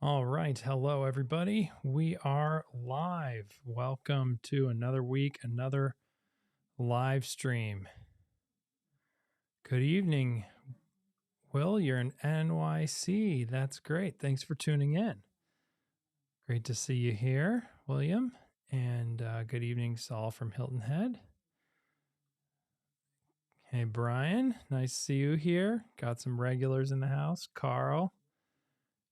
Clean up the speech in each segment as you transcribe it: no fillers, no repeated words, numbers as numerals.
All right. Hello, everybody. We are live. Welcome to another week, another live stream. Good evening, Will. You're in NYC. That's great. Thanks for tuning in. Great to see you here, William. And good evening, Saul from Hilton Head. Hey, Brian. Nice to see you here. Got some regulars in the house. Carl.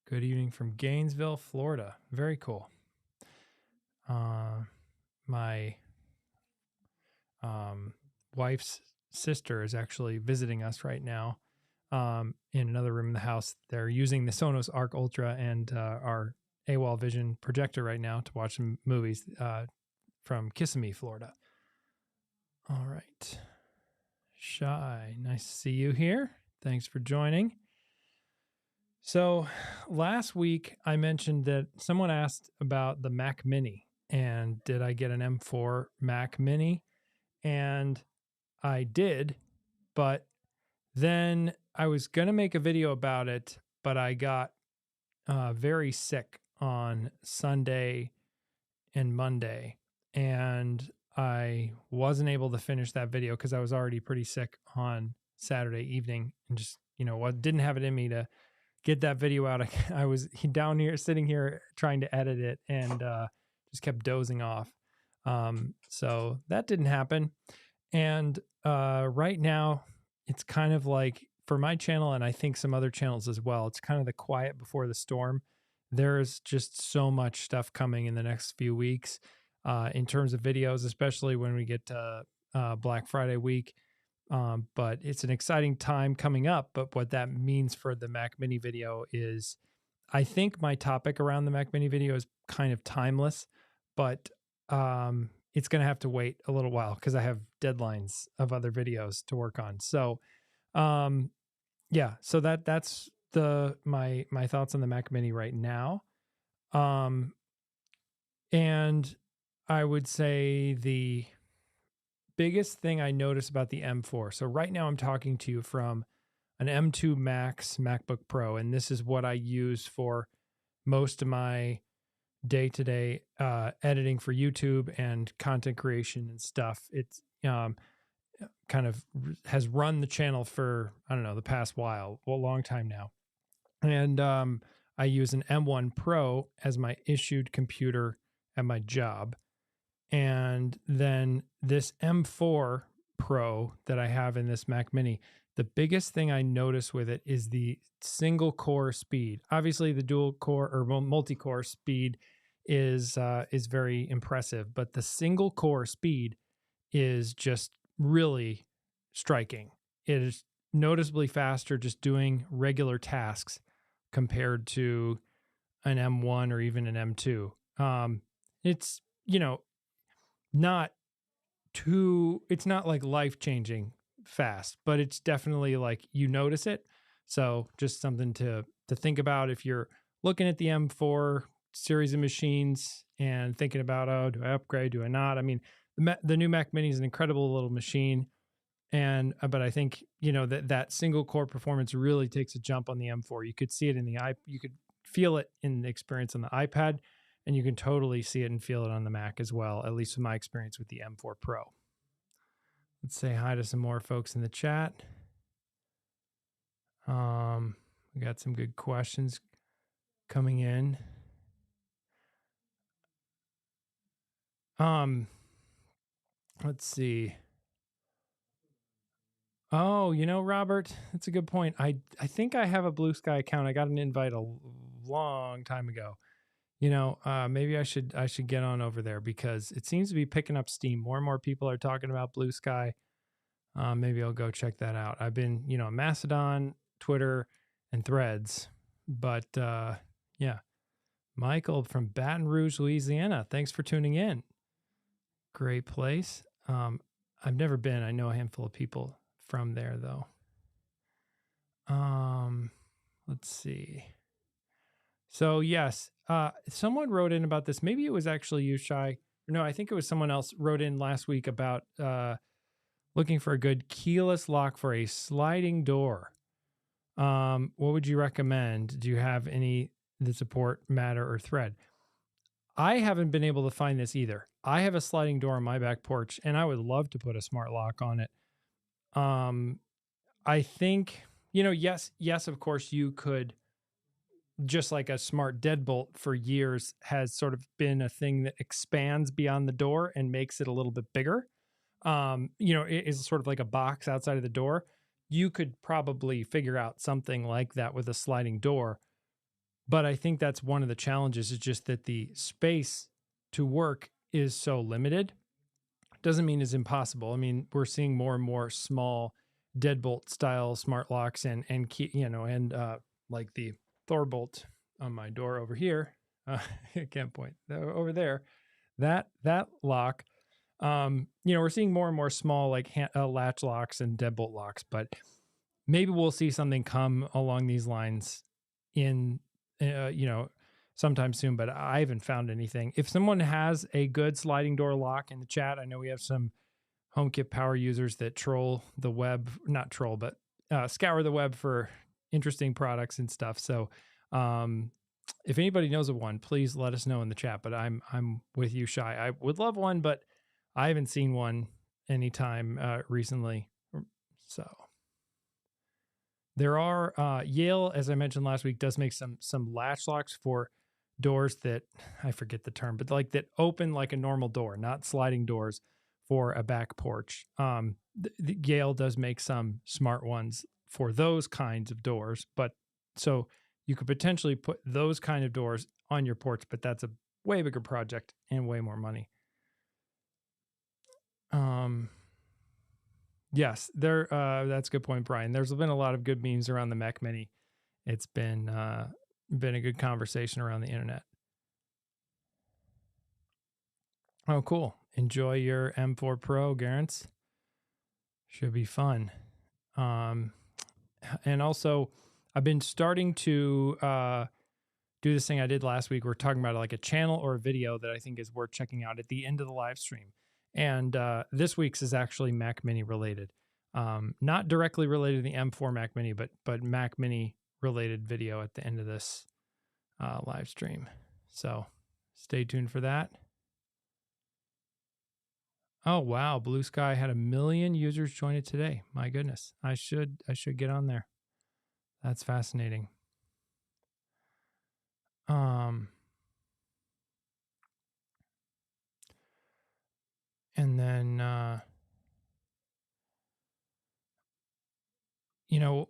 Good evening from Gainesville, Florida. Very cool. My wife's sister is actually visiting us right now in another room in the house. They're using the Sonos Arc Ultra and our AWOL Vision projector right now to watch some movies from Kissimmee, Florida. All right. Shy, nice to see you here. Thanks for joining. So last week I mentioned that someone asked about the Mac Mini and did I get an M4 Mac Mini? And I did, but then I was going to make a video about it, but I got very sick on Sunday and Monday, and I wasn't able to finish that video because I was already pretty sick on Saturday evening and just, didn't have it in me to get that video out. I was down here, sitting here trying to edit it and just kept dozing off. So that didn't happen. And right now, it's kind of like for my channel, and I think some other channels as well, it's kind of the quiet before the storm. There's just so much stuff coming in the next few weeks in terms of videos, especially when we get to Black Friday week. But it's an exciting time coming up. But what that means for the Mac Mini video is, I think my topic around the Mac Mini video is kind of timeless, but it's going to have to wait a little while because I have deadlines of other videos to work on. So, so that's my thoughts on the Mac Mini right now. And I would say the biggest thing I notice about the M4. So right now I'm talking to you from an M2 Max MacBook Pro, and this is what I use for most of my day-to-day editing for YouTube and content creation and stuff. It's kind of has run the channel for, I don't know, the past while, a long time now. And I use an M1 Pro as my issued computer at my job. And then this M4 Pro that I have in this Mac Mini, the biggest thing I notice with it is the single core speed. Obviously, the dual core or multi-core speed is very impressive, but the single core speed is just really striking. It is noticeably faster just doing regular tasks compared to an M1 or even an M2. It's, it's not like life-changing fast, but it's definitely like you notice it. So just something to think about if you're looking at the M4 series of machines and thinking about, oh, do I upgrade? Do I not? I mean, the new Mac Mini is an incredible little machine. But I think, that single core performance really takes a jump on the M4. You could see it you could feel it in the experience on the iPad, and you can totally see it and feel it on the Mac as well, at least in my experience with the M4 Pro. Let's say hi to some more folks in the chat. We got some good questions coming in. Let's see. Oh, Robert, that's a good point. I think I have a Blue Sky account. I got an invite a long time ago. Maybe I should get on over there because it seems to be picking up steam. More and more people are talking about Blue Sky. Maybe I'll go check that out. I've been, Mastodon, Twitter, and Threads. But yeah, Michael from Baton Rouge, Louisiana. Thanks for tuning in. Great place. I've never been. I know a handful of people from there though. Let's see. So yes, someone wrote in about this. Maybe it was actually you, Shai. No, I think it was someone else wrote in last week about looking for a good keyless lock for a sliding door. What would you recommend? Do you have any that support Matter or Thread. I haven't been able to find this either. I have a sliding door on my back porch, and I would love to put a smart lock on it. Um, I think, yes, of course, you could, just like a smart deadbolt for years has sort of been a thing that expands beyond the door and makes it a little bit bigger. It is sort of like a box outside of the door. You could probably figure out something like that with a sliding door. But I think that's one of the challenges is just that the space to work is so limited. Doesn't mean it's impossible. I mean, we're seeing more and more small deadbolt style smart locks and key, like the Thorbolt on my door over here. I can't point over there. That lock. We're seeing more and more small like latch locks and deadbolt locks, but maybe we'll see something come along these lines in sometime soon, but I haven't found anything. If someone has a good sliding door lock in the chat, I know we have some HomeKit power users that troll the web, not troll, but scour the web for interesting products and stuff. So if anybody knows of one, please let us know in the chat. But I'm with you, Shy. I would love one, but I haven't seen one anytime recently. So there are Yale, as I mentioned last week, does make some latch locks for doors that I forget the term, but like that open like a normal door, not sliding doors for a back porch. The Yale does make some smart ones for those kinds of doors, but so you could potentially put those kind of doors on your porch, but that's a way bigger project and way more money. Yes, that's a good point, Brian. There's been a lot of good memes around the Mac Mini. It's been a good conversation around the internet. Oh, cool. Enjoy your M4 Pro, Garance. Should be fun. And also, I've been starting to do this thing I did last week. We're talking about like a channel or a video that I think is worth checking out at the end of the live stream. And this week's is actually Mac Mini related. Not directly related to the M4 Mac Mini, but Mac Mini related video at the end of this live stream. So stay tuned for that. Oh wow, Blue Sky had 1 million users join it today. My goodness, I should get on there. That's fascinating. And then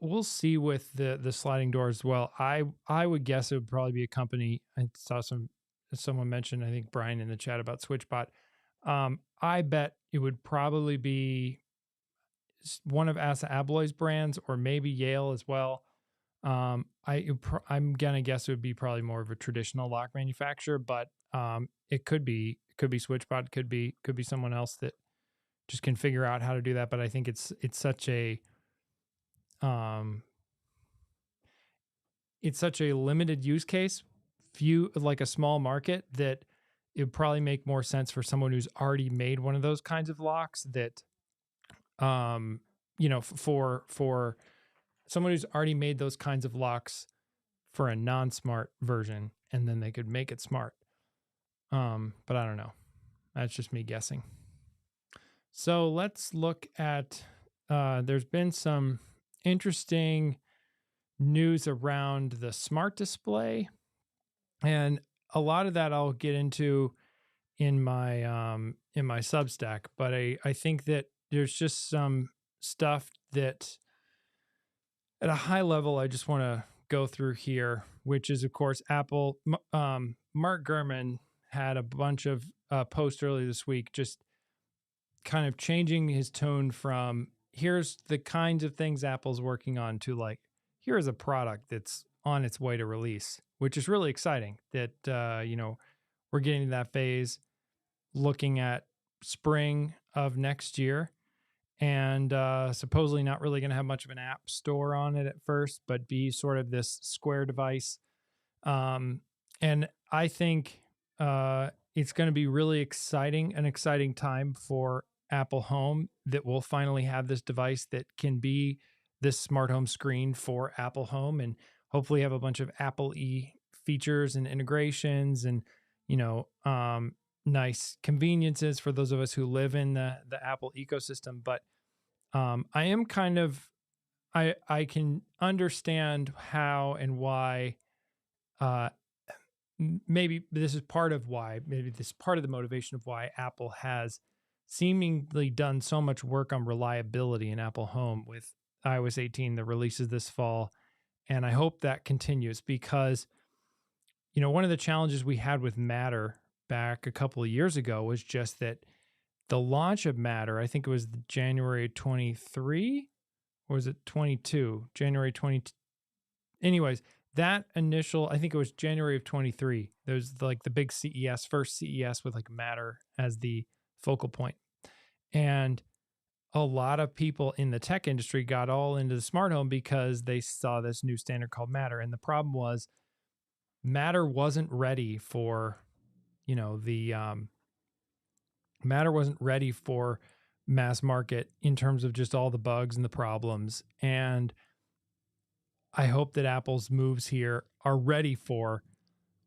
we'll see with the sliding door as well. I would guess it would probably be a company. I saw someone mentioned, I think Brian in the chat about SwitchBot. I bet it would probably be one of Assa Abloy's brands or maybe Yale as well. I'm gonna guess it would be probably more of a traditional lock manufacturer, but it could be SwitchBot, could be someone else that just can figure out how to do that. But I think it's such a limited use case, like a small market, that it would probably make more sense for someone who's already made one of those kinds of locks that for someone who's already made those kinds of locks for a non-smart version, and then they could make it smart. But I don't know. That's just me guessing. So let's look at, there's been some interesting news around the smart display, and a lot of that I'll get into in my Substack, but I think that there's just some stuff that at a high level I just want to go through here, which is of course Apple. Mark Gurman had a bunch of posts earlier this week just kind of changing his tone from here's the kinds of things Apple's working on to like here's a product that's on its way to release, which is really exciting that we're getting to that phase, looking at spring of next year, and supposedly not really going to have much of an app store on it at first, but be sort of this square device. And I think it's going to be really an exciting time for Apple Home, that we'll finally have this device that can be this smart home screen for Apple Home, and hopefully have a bunch of Apple-y features and integrations and, nice conveniences for those of us who live in the Apple ecosystem. But I am kind of, I can understand how and why, uh, maybe this is part of why, maybe this is part of the motivation of why Apple has seemingly done so much work on reliability in Apple Home with iOS 18, the releases this fall. And I hope that continues because, one of the challenges we had with Matter back a couple of years ago was just that the launch of Matter, I think it was January 23, or was it 22? January 20. Anyways, that initial, I think it was January of 23. There's like the big CES, first CES with like Matter as the focal point. And a lot of people in the tech industry got all into the smart home because they saw this new standard called Matter. And the problem was Matter wasn't ready for, Matter wasn't ready for mass market in terms of just all the bugs and the problems. And I hope that Apple's moves here are ready for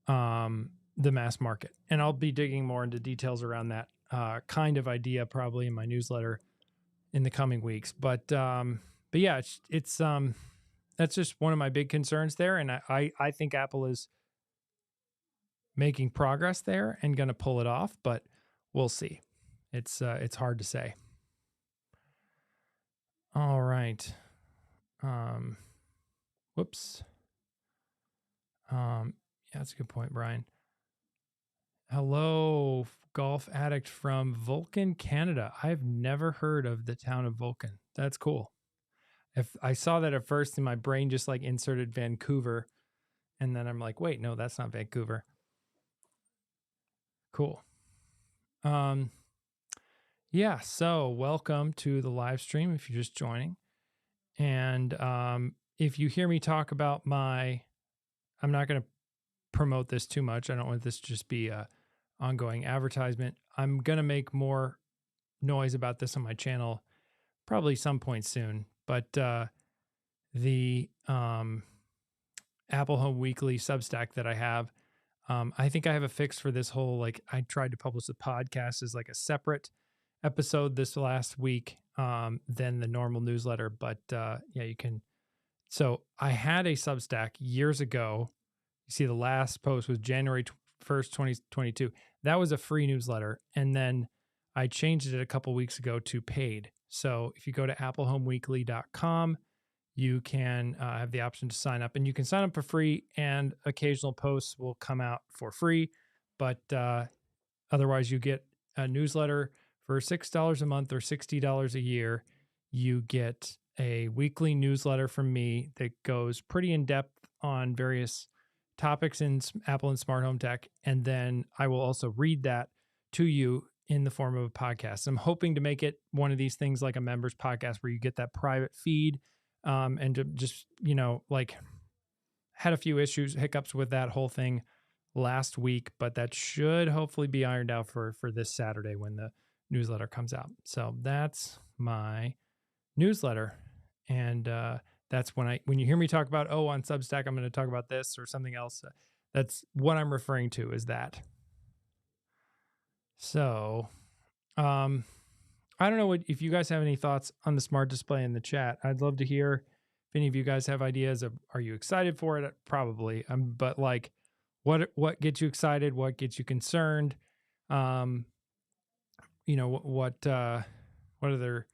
the mass market. And I'll be digging more into details around that kind of idea probably in my newsletter in the coming weeks. But yeah, it's that's just one of my big concerns there. And I think Apple is making progress there and going to pull it off, but we'll see. It's hard to say. All right. Whoops. Yeah, that's a good point, Brian. Hello, golf addict from Vulcan, Canada. I've never heard of the town of Vulcan. That's cool. If I saw that at first and my brain just like inserted Vancouver, and then I'm like, wait, no, that's not Vancouver. Cool. Yeah, so welcome to the live stream if you're just joining. And if you hear me talk about I'm not going to promote this too much. I don't want this to just be a ongoing advertisement. I'm going to make more noise about this on my channel probably some point soon. But the Apple Home Weekly Substack that I have, I think I have a fix for this whole, like I tried to publish the podcast as like a separate episode this last week than the normal newsletter. But yeah, you can. So I had a Substack years ago. You see the last post was January 1st, 2022. That was a free newsletter. And then I changed it a couple weeks ago to paid. So if you go to applehomeweekly.com, you can have the option to sign up, and you can sign up for free, and occasional posts will come out for free. But otherwise, you get a newsletter for $6 a month or $60 a year. You get a weekly newsletter from me that goes pretty in depth on various topics in Apple and smart home tech. And then I will also read that to you in the form of a podcast. I'm hoping to make it one of these things like a members podcast where you get that private feed and to just, like had a few hiccups with that whole thing last week, but that should hopefully be ironed out for this Saturday when the newsletter comes out. So that's my newsletter. And that's when you hear me talk about, on Substack, I'm going to talk about this or something else. That's what I'm referring to is that. So, I don't know if you guys have any thoughts on the smart display in the chat. I'd love to hear if any of you guys have ideas of, are you excited for it? Probably. But like, what gets you excited? What gets you concerned? What other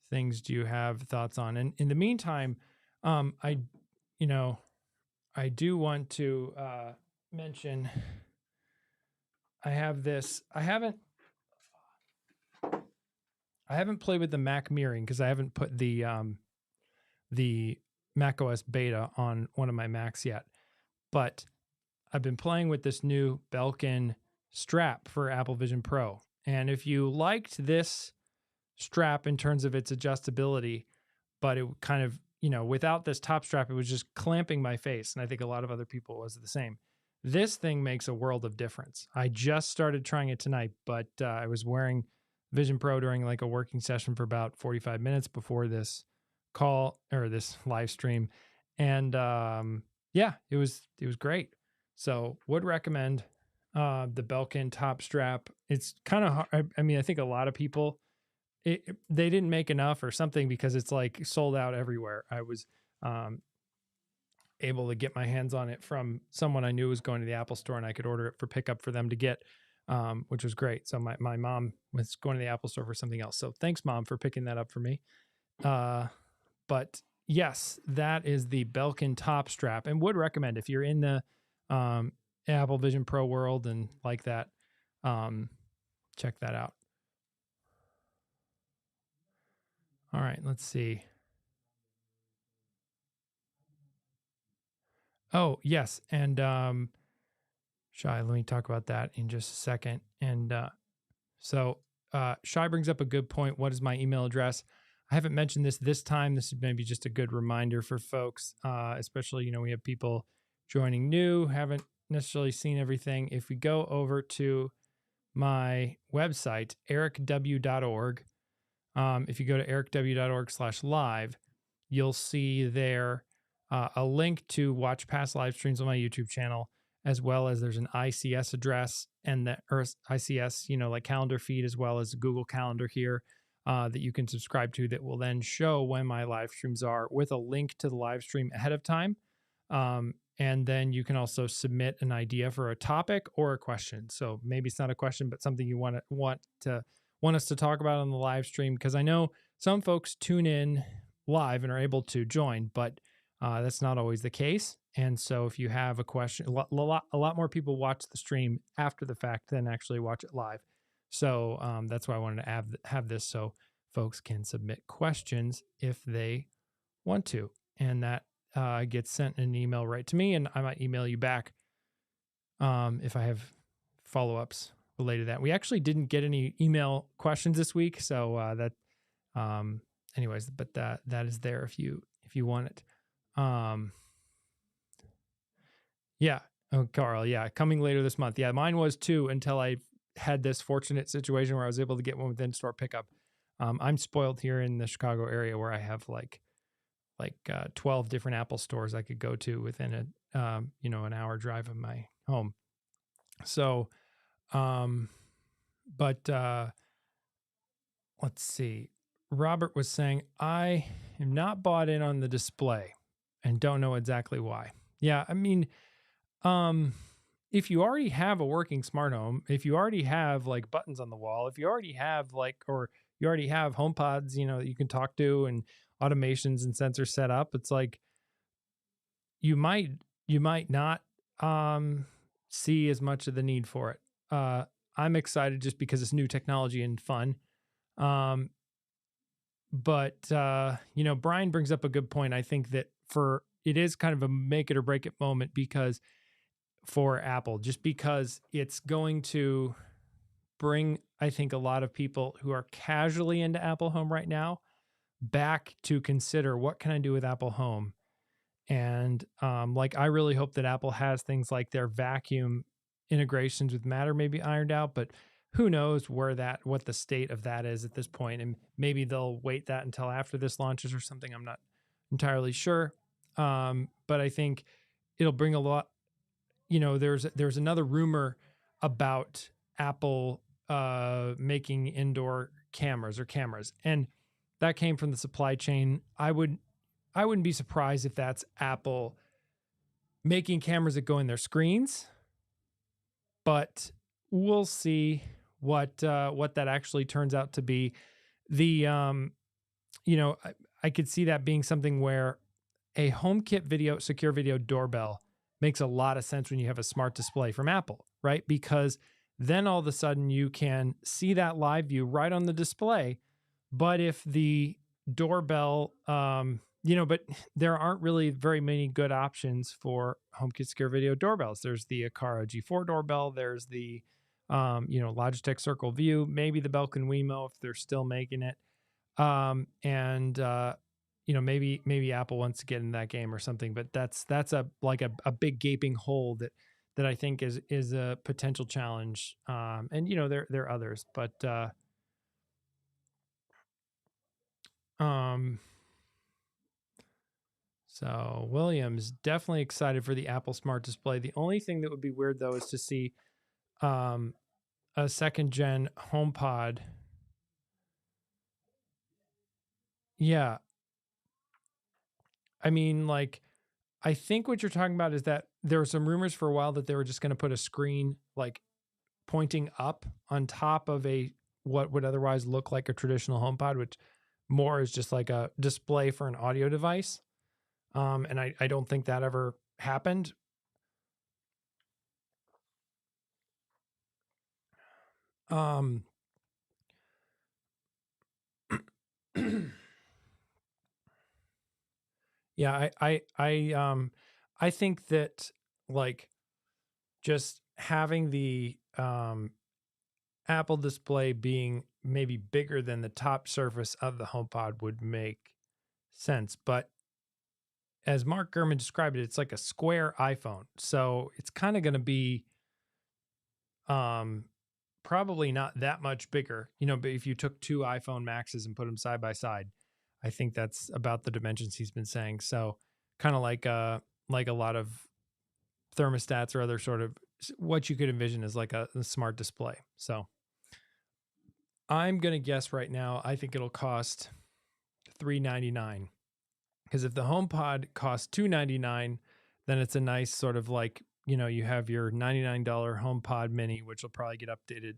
things do you have thoughts on? And in the meantime, I do want to mention I have this. I haven't played with the Mac mirroring because I haven't put the Mac OS beta on one of my Macs yet. But I've been playing with this new Belkin strap for Apple Vision Pro. And if you liked this strap in terms of its adjustability, but it kind of, without this top strap, it was just clamping my face. And I think a lot of other people was the same. This thing makes a world of difference. I just started trying it tonight, but I was wearing Vision Pro during like a working session for about 45 minutes before this call or this live stream. And yeah, it was great. So would recommend the Belkin top strap. It's kind of hard. I mean, I think a lot of people they didn't make enough or something because it's like sold out everywhere. I was um, able to get my hands on it from someone I knew was going to the Apple store, and I could order it for pickup for them to get, which was great. So my mom was going to the Apple store for something else. So thanks, Mom, for picking that up for me. But yes, that is the Belkin top strap, and would recommend if you're in the Apple Vision Pro world and like that, check that out. All right, let's see. Oh, yes. And Shai, let me talk about that in just a second. And so Shai brings up a good point. What is my email address? I haven't mentioned this time. This is maybe just a good reminder for folks, especially, we have people joining new, haven't necessarily seen everything. If we go over to my website, ericw.org, if you go to ericw.org/live, you'll see there a link to watch past live streams on my YouTube channel, as well as there's an ICS address and the or ICS, like calendar feed, as well as Google Calendar here that you can subscribe to that will then show when my live streams are with a link to the live stream ahead of time. And then you can also submit an idea for a topic or a question. So maybe it's not a question, but something you want us to talk about on the live stream, because I know some folks tune in live and are able to join, but that's not always the case. And so if you have a question, a lot more people watch the stream after the fact than actually watch it live. So that's why I wanted to have this so folks can submit questions if they want to. And that gets sent in an email right to me, and I might email you back if I have follow-ups related to that. We actually didn't get any email questions this week, so anyways, but that is there if you want it. Yeah. Oh, Carl, yeah, coming later this month. Yeah, mine was too, until I had this fortunate situation where I was able to get one with in-store pickup. I'm spoiled here in the Chicago area where I have like 12 different Apple stores I could go to within an hour drive of my home. So, but let's see. Robert was saying, I am not bought in on the display and don't know exactly why. Yeah, I mean, if you already have a working smart home, if you already have like buttons on the wall, if you already have or you already have HomePods, that you can talk to and automations and sensors set up, it's like you might not see as much of the need for it. I'm excited just because it's new technology and fun. But Brian brings up a good point. I think that it is kind of a make it or break it moment for Apple, just because it's going to bring, I think, a lot of people who are casually into Apple Home right now back to consider, what can I do with Apple Home? And I really hope that Apple has things like their vacuum integrations with Matter maybe ironed out, but who knows what the state of that is at this point. And maybe they'll wait that until after this launches or something. I'm not entirely sure. But I think it'll bring a lot. There's another rumor about Apple making indoor cameras, and that came from the supply chain. I wouldn't be surprised if that's Apple making cameras that go in their screens, but we'll see what that actually turns out to be. I could see that being something where a HomeKit secure video doorbell makes a lot of sense when you have a smart display from Apple, right? Because then all of a sudden you can see that live view right on the display. But if the doorbell, but there aren't really very many good options for HomeKit secure video doorbells. There's the Aqara G4 doorbell. There's the, Logitech Circle View, maybe the Belkin Wemo if they're still making it. Maybe Apple wants to get in that game or something, but that's a big gaping hole that I think is a potential challenge. And there are others, but So William's definitely excited for the Apple Smart Display. The only thing that would be weird though is to see um, a second gen HomePod. Yeah, I mean, like, I think what you're talking about is that there were some rumors for a while that they were just going to put a screen like pointing up on top of a what would otherwise look like a traditional HomePod, which more is just like a display for an audio device. And I don't think that ever happened. Um, yeah, I think that like just having the Apple display being maybe bigger than the top surface of the HomePod would make sense. But as Mark Gurman described it, it's like a square iPhone. So it's kind of going to be um, probably not that much bigger, but if you took two iPhone Maxes and put them side by side, I think that's about the dimensions he's been saying. So kind of like a lot of thermostats or other sort of what you could envision as like a smart display. So I'm going to guess right now, I think it'll cost $399. Because if the HomePod costs $299, then it's a nice sort of like, you have your $99 HomePod Mini, which will probably get updated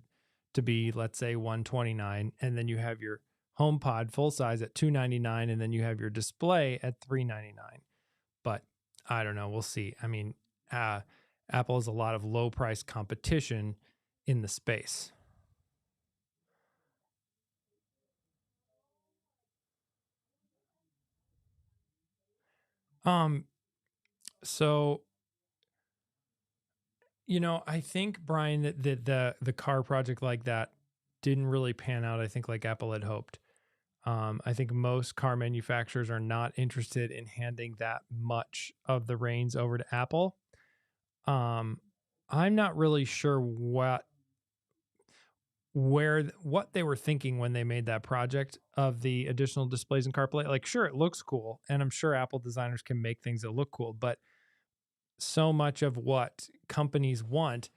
to be, let's say, $129, and then you have your HomePod full size at $299, and then you have your display at $399. But I don't know, we'll see. I mean, Apple has a lot of low price competition in the space. Um, so I think Brian that the car project like that didn't really pan out. I think like Apple had hoped. I think most car manufacturers are not interested in handing that much of the reins over to Apple. Um, I'm not really sure what they were thinking when they made that project of the additional displays in CarPlay. Like, sure, it looks cool, and I'm sure Apple designers can make things that look cool, but so much of what companies want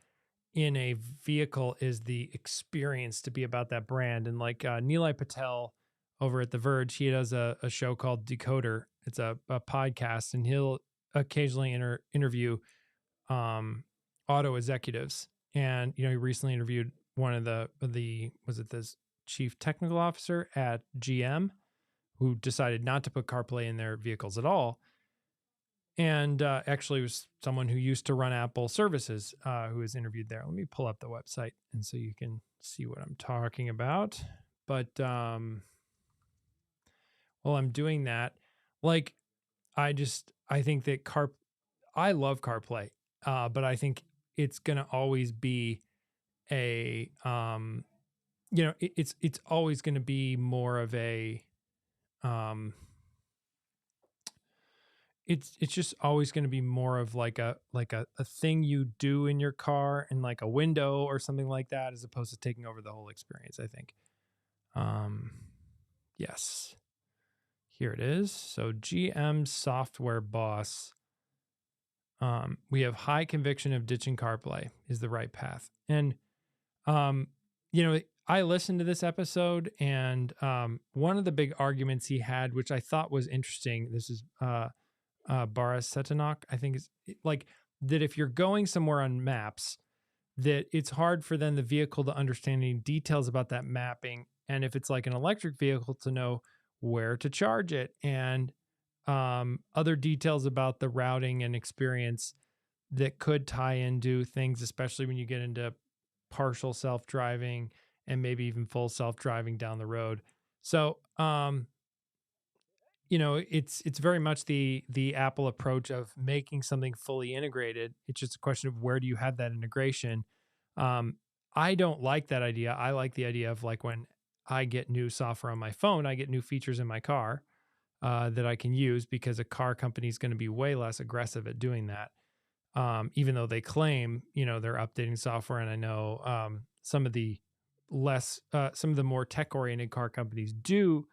in a vehicle is the experience to be about that brand. And like Nilay Patel over at The Verge, he does a show called Decoder. It's a podcast, and he'll occasionally interview um, auto executives. And he recently interviewed one of the was it this chief technical officer at GM who decided not to put CarPlay in their vehicles at all, and actually was someone who used to run Apple services who was interviewed there. Let me pull up the website and so you can see what I'm talking about. But while I'm doing that, like I think that I love CarPlay, but I think it's gonna always be a it's always gonna be more of a um it's just always going to be more of like a thing you do in your car and like a window or something like that, as opposed to taking over the whole experience, I think. um yes, here it is. So GM software boss, we have high conviction of ditching CarPlay is the right path. And um I listened to this episode, and one of the big arguments he had, which I thought was interesting, this is Boris Setanok, I think is like that if you're going somewhere on maps, that it's hard for then the vehicle to understand any details about that mapping. And if it's like an electric vehicle, to know where to charge it and other details about the routing and experience that could tie into things, especially when you get into partial self-driving and maybe even full self-driving down the road. So, it's very much the Apple approach of making something fully integrated. It's just a question of where do you have that integration. um I don't like that idea. I like the idea of like when I get new software on my phone, I get new features in my car that I can use, because a car company is going to be way less aggressive at doing that, even though they claim they're updating software. And I know some of the more tech oriented car companies do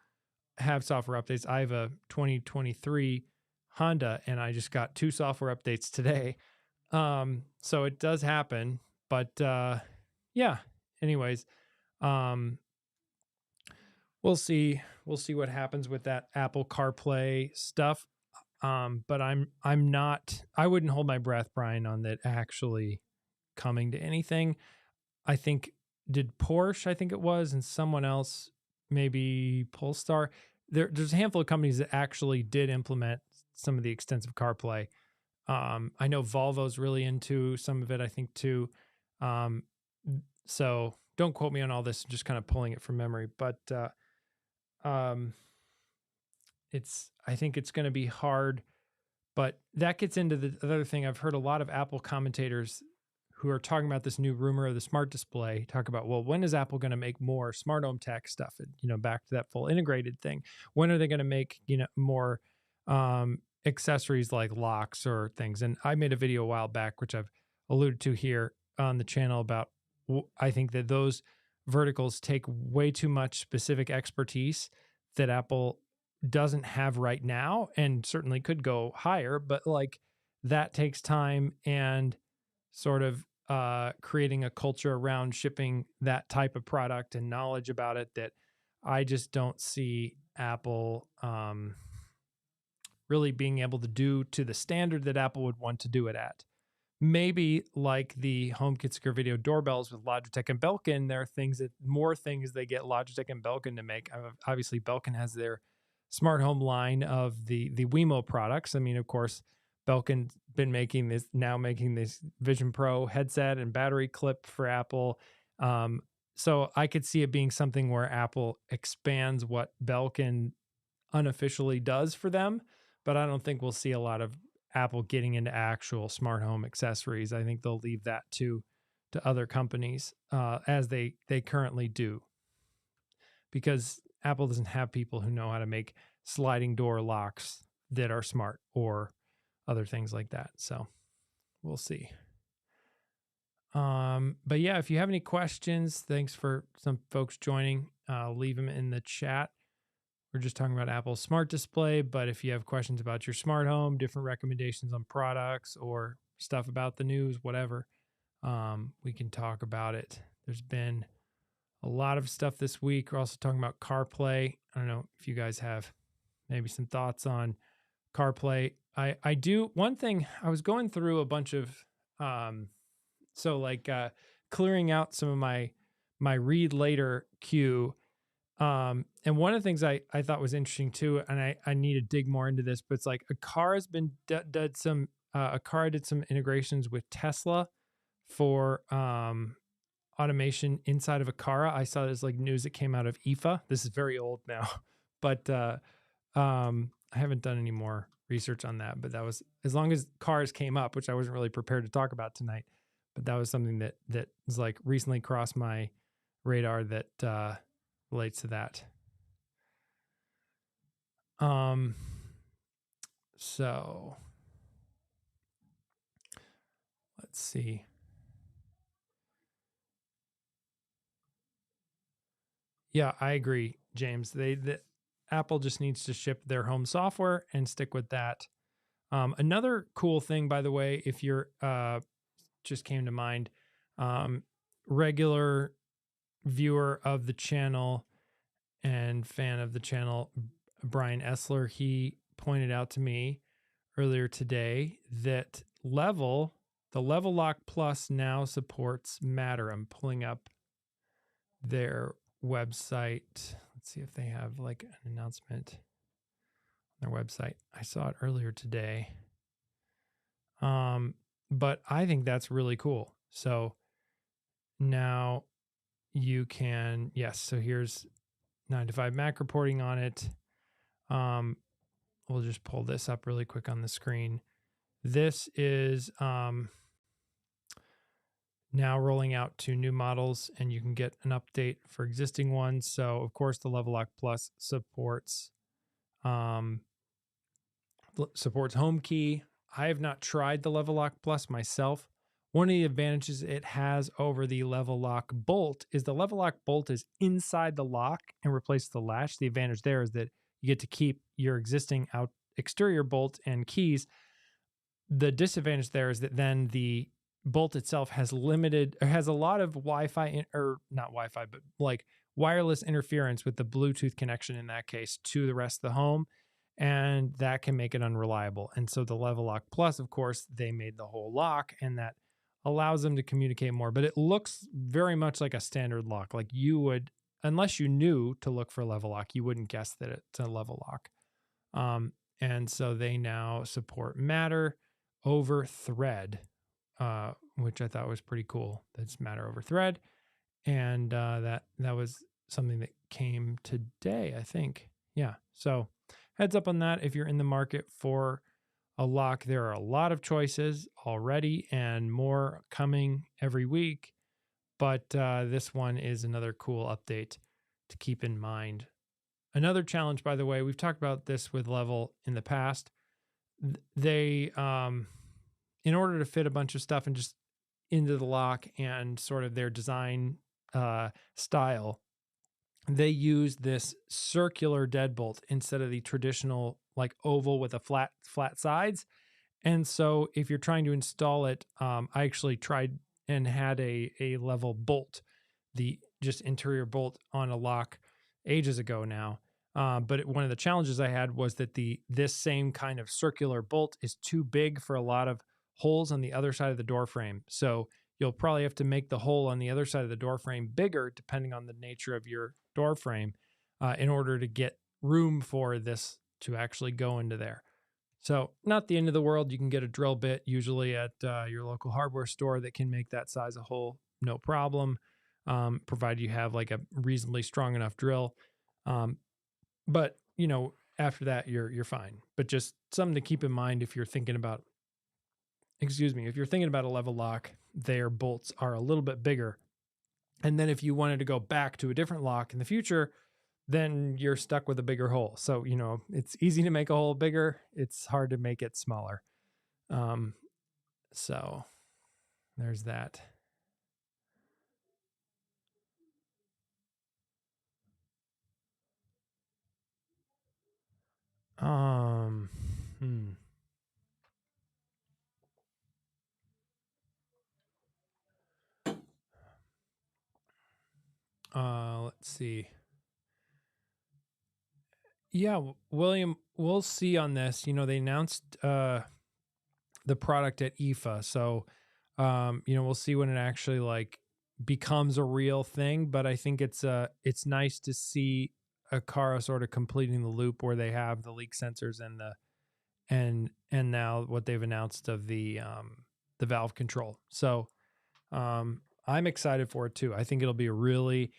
have software updates. I have a 2023 Honda, and I just got 2 software updates today. So it does happen, but yeah. Anyways, um, we'll see. We'll see what happens with that Apple CarPlay stuff. But I'm not. I wouldn't hold my breath, Brian, on that actually coming to anything. I think did Porsche, I think it was, and someone else, maybe Polestar. There's a handful of companies that actually did implement some of the extensive CarPlay. I know Volvo's really into some of it, I think too. Um, so don't quote me on all this, I'm just kind of pulling it from memory, but um, I think it's going to be hard, but that gets into the other thing. I've heard a lot of Apple commentators who are talking about this new rumor of the smart display talk about, well, when is Apple going to make more smart home tech stuff? And, back to that full integrated thing. When are they going to make, more accessories like locks or things? And I made a video a while back, which I've alluded to here on the channel about, I think that those verticals take way too much specific expertise that Apple doesn't have right now, and certainly could go higher, but like that takes time and sort of creating a culture around shipping that type of product and knowledge about it that I just don't see Apple really being able to do to the standard that Apple would want to do it at. Maybe like the HomeKit secure video doorbells with Logitech and Belkin, there are more things they get Logitech and Belkin to make. Obviously, Belkin has their smart home line of the Wemo products. I mean, of course, Belkin's been making this Vision Pro headset and battery clip for Apple. So I could see it being something where Apple expands what Belkin unofficially does for them, but I don't think we'll see a lot of Apple getting into actual smart home accessories. I think they'll leave that to other companies as they currently do, because Apple doesn't have people who know how to make sliding door locks that are smart or other things like that. So we'll see. But yeah, if you have any questions, thanks for some folks joining. Leave them in the chat. We're just talking about Apple's smart display, but if you have questions about your smart home, different recommendations on products or stuff about the news, whatever, we can talk about it. There's been a lot of stuff this week. We're also talking about CarPlay. I don't know if you guys have maybe some thoughts on CarPlay. I do. One thing, I was going through a bunch of, clearing out some of my read later queue. And one of the things I thought was interesting too, and I need to dig more into this, but it's like Aqara has been did some Aqara did some integrations with Tesla for automation inside of Aqara. I saw this like news that came out of IFA. This is very old now, but I haven't done any more research on that. But that was, as long as cars came up, which I wasn't really prepared to talk about tonight, but that was something that was like recently crossed my radar that relates to that. So let's see. Yeah, I agree, James. Apple just needs to ship their home software and stick with that. Another cool thing, by the way, if you're just came to mind, regular viewer of the channel and fan of the channel, Brian Essler, he pointed out to me earlier today that the Level Lock Plus now supports Matter. I'm pulling up their website. Let's see if they have like an announcement on their website. I saw it earlier today. But I think that's really cool. So now you can, yes. So here's 9 to 5 Mac reporting on it. We'll just pull this up really quick on the screen. This is now rolling out to new models, and you can get an update for existing ones. So of course the Level Lock Plus supports HomeKey. I have not tried the Level Lock Plus myself. One of the advantages it has over the Level Lock Bolt is the Level Lock Bolt is inside the lock and replaces the latch. The advantage there is that you get to keep your existing exterior bolt and keys. The disadvantage there is that then the bolt itself has a lot of Wi-Fi or not Wi-Fi, but like wireless interference with the Bluetooth connection in that case to the rest of the home. And that can make it unreliable. And so the Level Lock Plus, of course, they made the whole lock, and that allows them to communicate more. But it looks very much like a standard lock. Like you would, unless you knew to look for Level Lock, you wouldn't guess that it's a Level Lock. And so they now support Matter over Thread, which I thought was pretty cool. That's Matter over Thread, and that was something that came today, I think. Yeah. So heads up on that if you're in the market for a lock. There are a lot of choices already, and more coming every week. But this one is another cool update to keep in mind. Another challenge, by the way, we've talked about this with Level in the past. They, in order to fit a bunch of stuff and just into the lock and sort of their design style, they use this circular deadbolt instead of the traditional like oval with a flat sides. And so if you're trying to install it, I actually tried and had a Level bolt, the just interior bolt on a lock ages ago now. But one of the challenges I had was that this same kind of circular bolt is too big for a lot of holes on the other side of the door frame. So you'll probably have to make the hole on the other side of the door frame bigger, depending on the nature of your door frame, in order to get room for this to actually go into there. So not the end of the world. You can get a drill bit usually at your local hardware store that can make that size of hole, no problem, provided you have like a reasonably strong enough drill. But after that, you're fine. But just something to keep in mind if you're thinking about, if you're thinking about a Level Lock, their bolts are a little bit bigger. And then if you wanted to go back to a different lock in the future, then you're stuck with a bigger hole. So, it's easy to make a hole bigger. It's hard to make it smaller. So there's that. Let's see. Yeah, William, we'll see on this. They announced the product at IFA, so we'll see when it actually like becomes a real thing. But I think it's nice to see Aqara sort of completing the loop where they have the leak sensors and now what they've announced of the valve control. So I'm excited for it too. I think it'll be a really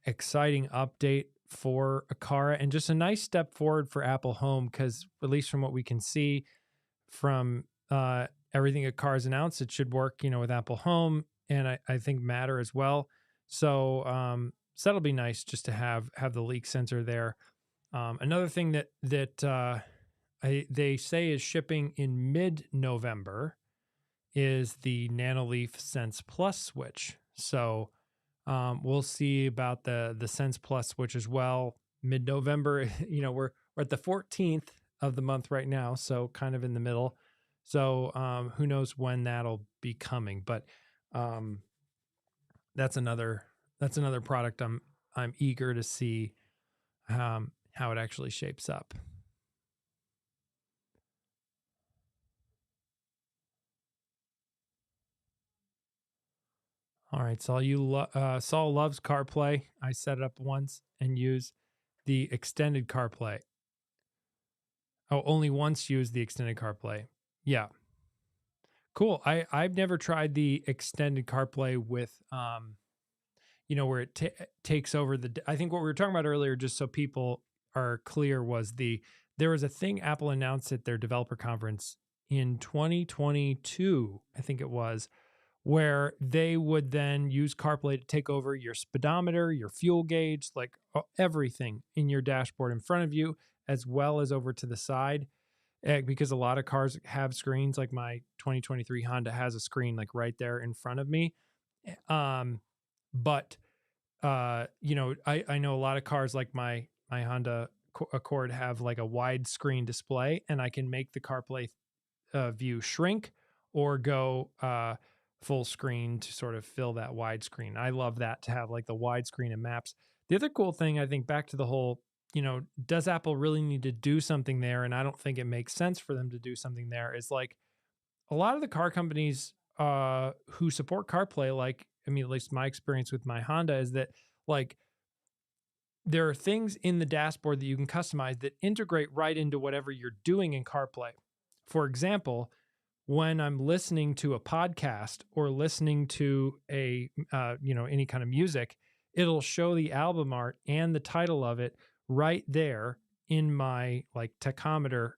exciting update for Aqara and just a nice step forward for Apple Home, because at least from what we can see from everything Aqara's announced, it should work, with Apple Home, and I think Matter as well. So that'll be nice just to have the leak sensor there. Another thing that they say is shipping in mid-November is the Nanoleaf Sense Plus switch. So we'll see about the Sense Plus switch as well. Mid-November, we're at the 14th of the month right now, so kind of in the middle. So who knows when that'll be coming? But that's another product I'm eager to see how it actually shapes up. All right, Saul loves CarPlay. I set it up once and use the extended CarPlay. Oh, only once used the extended CarPlay. Yeah. Cool. I've never tried the extended CarPlay with, where it takes over I think what we were talking about earlier, just so people are clear, was there was a thing Apple announced at their developer conference in 2022, I think it was, where they would then use CarPlay to take over your speedometer, your fuel gauge, like everything in your dashboard in front of you, as well as over to the side. Because a lot of cars have screens, like my 2023 Honda has a screen like right there in front of me. But I know a lot of cars like my Honda Accord have like a widescreen display, and I can make the CarPlay view shrink or go full screen to sort of fill that widescreen. I love that, to have like the widescreen and maps. The other cool thing, I think, back to the whole, does Apple really need to do something there? And I don't think it makes sense for them to do something there. Is like a lot of the car companies who support CarPlay, like, I mean, at least my experience with my Honda is that like there are things in the dashboard that you can customize that integrate right into whatever you're doing in CarPlay. For example, when I'm listening to a podcast or listening to a any kind of music, it'll show the album art and the title of it right there in my like tachometer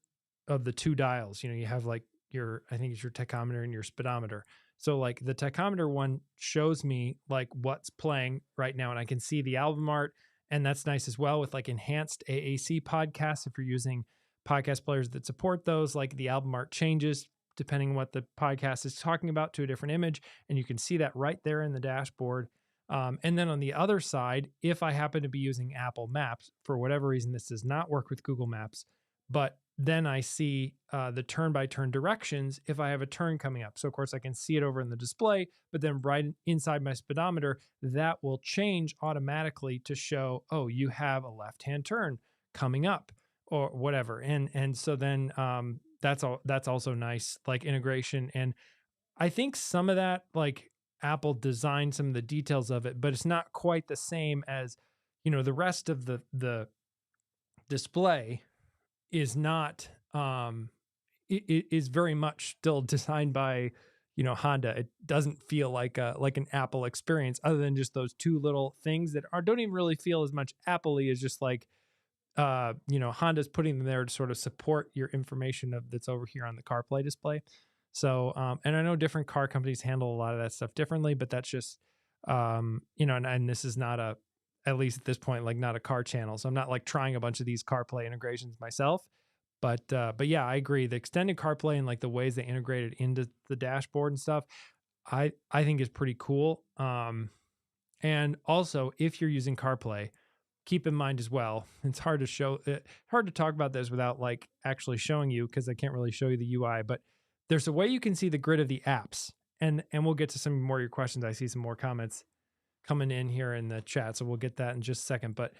of the two dials. You have like I think it's your tachometer and your speedometer. So like the tachometer one shows me like what's playing right now, and I can see the album art. And that's nice as well with like enhanced AAC podcasts. If you're using podcast players that support those, like the album art changes depending on what the podcast is talking about to a different image. And you can see that right there in the dashboard. And then on the other side, if I happen to be using Apple Maps, for whatever reason, this does not work with Google Maps, but then I see the turn-by-turn directions if I have a turn coming up. So of course I can see it over in the display, but then right inside my speedometer, that will change automatically to show, oh, you have a left-hand turn coming up or whatever. And so then that's also nice, like integration. And I think some of that, like Apple designed some of the details of it, but it's not quite the same as, the rest of the display is not it is very much still designed by Honda. It doesn't feel like an Apple experience, other than just those two little things that don't even really feel as much Apple-y as just like Honda's putting them there to sort of support your information that's over here on the CarPlay display. So and I know different car companies handle a lot of that stuff differently, but that's just and this is not at least at this point, like not a car channel. So I'm not like trying a bunch of these CarPlay integrations myself. But yeah, I agree. The extended CarPlay and like the ways they integrate it into the dashboard and stuff, I think is pretty cool. And also, if you're using CarPlay, keep in mind as well, it's hard to talk about this without like actually showing you, because I can't really show you the UI, but there's a way you can see the grid of the apps. And we'll get to some more of your questions. I see some more comments coming in here in the chat, so we'll get that in just a second. But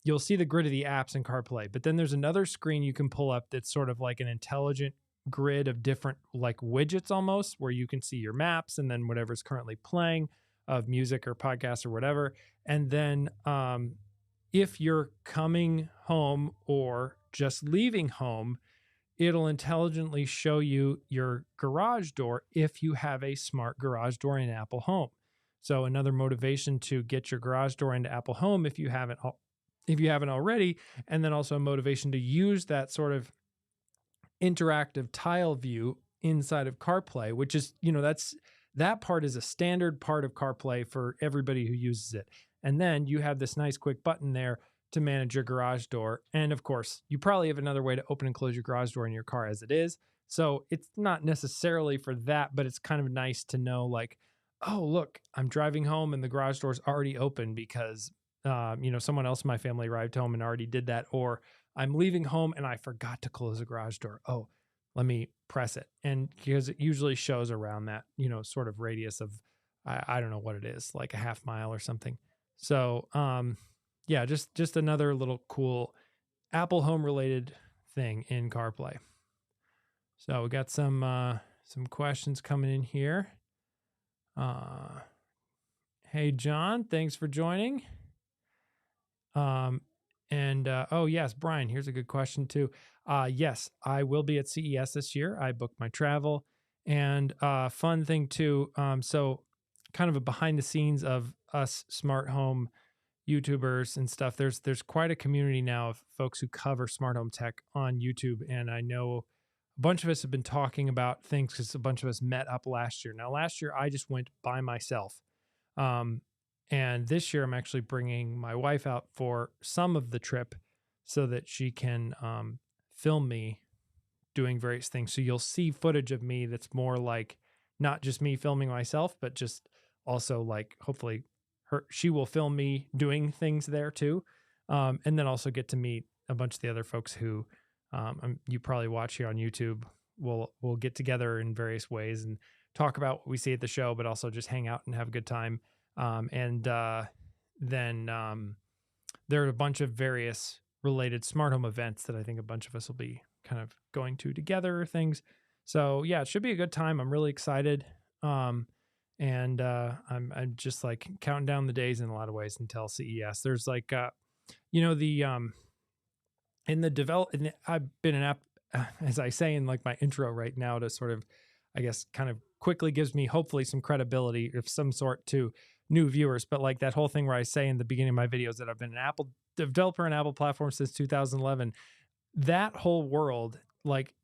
you'll see the grid of the apps in CarPlay, but then there's another screen you can pull up that's sort of like an intelligent grid of different like widgets almost, where you can see your maps and then whatever's currently playing of music or podcast or whatever. And then if you're coming home or just leaving home, it'll intelligently show you your garage door if you have a smart garage door in Apple Home. So another motivation to get your garage door into Apple Home if you haven't already, and then also a motivation to use that sort of interactive tile view inside of CarPlay, which is, that part is a standard part of CarPlay for everybody who uses it. And then you have this nice quick button there to manage your garage door. And of course, you probably have another way to open and close your garage door in your car as it is. So it's not necessarily for that, but it's kind of nice to know like, oh, look, I'm driving home and the garage door's already open because, someone else in my family arrived home and already did that. Or I'm leaving home and I forgot to close the garage door. Oh, let me press it. And because it usually shows around that, sort of radius of, I don't know what it is, like a half mile or something. So, yeah, just another little cool Apple Home related thing in CarPlay. So we got some questions coming in here. Hey John, thanks for joining. Oh yes, Brian, here's a good question too. Yes, I will be at CES this year. I booked my travel, and fun thing too. So kind of a behind the scenes of us smart home YouTubers and stuff. There's quite a community now of folks who cover smart home tech on YouTube, and I know a bunch of us have been talking about things because a bunch of us met up last year. Now, last year I just went by myself, and this year I'm actually bringing my wife out for some of the trip so that she can film me doing various things. So you'll see footage of me that's more like not just me filming myself, but just also like hopefully she will film me doing things there too. And then also get to meet a bunch of the other folks who you probably watch here on YouTube will get together in various ways and talk about what we see at the show, but also just hang out and have a good time. And then there are a bunch of various related smart home events that I think a bunch of us will be kind of going to together or things. So yeah, it should be a good time. I'm really excited. And I'm just like counting down the days in a lot of ways until CES. There's like the in the I've been an app as I say in like my intro right now to sort of, I guess, kind of quickly gives me hopefully some credibility of some sort to new viewers. But like that whole thing where I say in the beginning of my videos that I've been an Apple developer and Apple platform since 2011, that whole world, like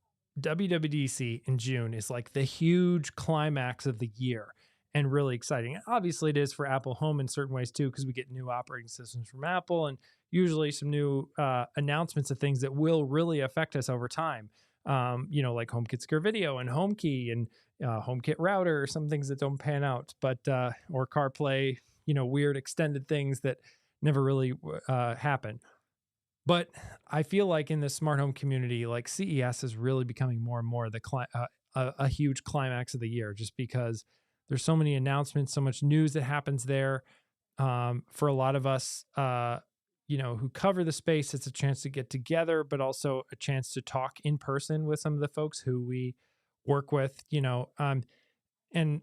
WWDC in June is like the huge climax of the year and really exciting. And obviously, it is for Apple Home in certain ways too, because we get new operating systems from Apple and usually some new announcements of things that will really affect us over time. Like HomeKit Secure Video and HomeKey and HomeKit Router, some things that don't pan out, but or CarPlay, weird extended things that never really happen. But I feel like in the smart home community, like CES is really becoming more and more a huge climax of the year, just because there's so many announcements, so much news that happens there. For a lot of us, who cover the space, it's a chance to get together, but also a chance to talk in person with some of the folks who we work with, and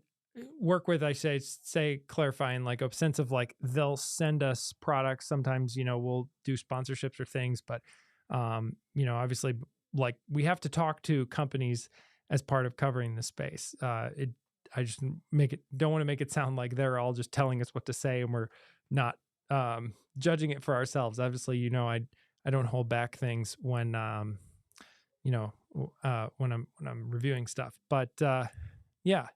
work with, I say clarifying like a sense of like they'll send us products. Sometimes, we'll do sponsorships or things, but obviously like we have to talk to companies as part of covering the space. I just don't want to make it sound like they're all just telling us what to say and we're not judging it for ourselves. Obviously, I don't hold back things when when I'm reviewing stuff. But yeah,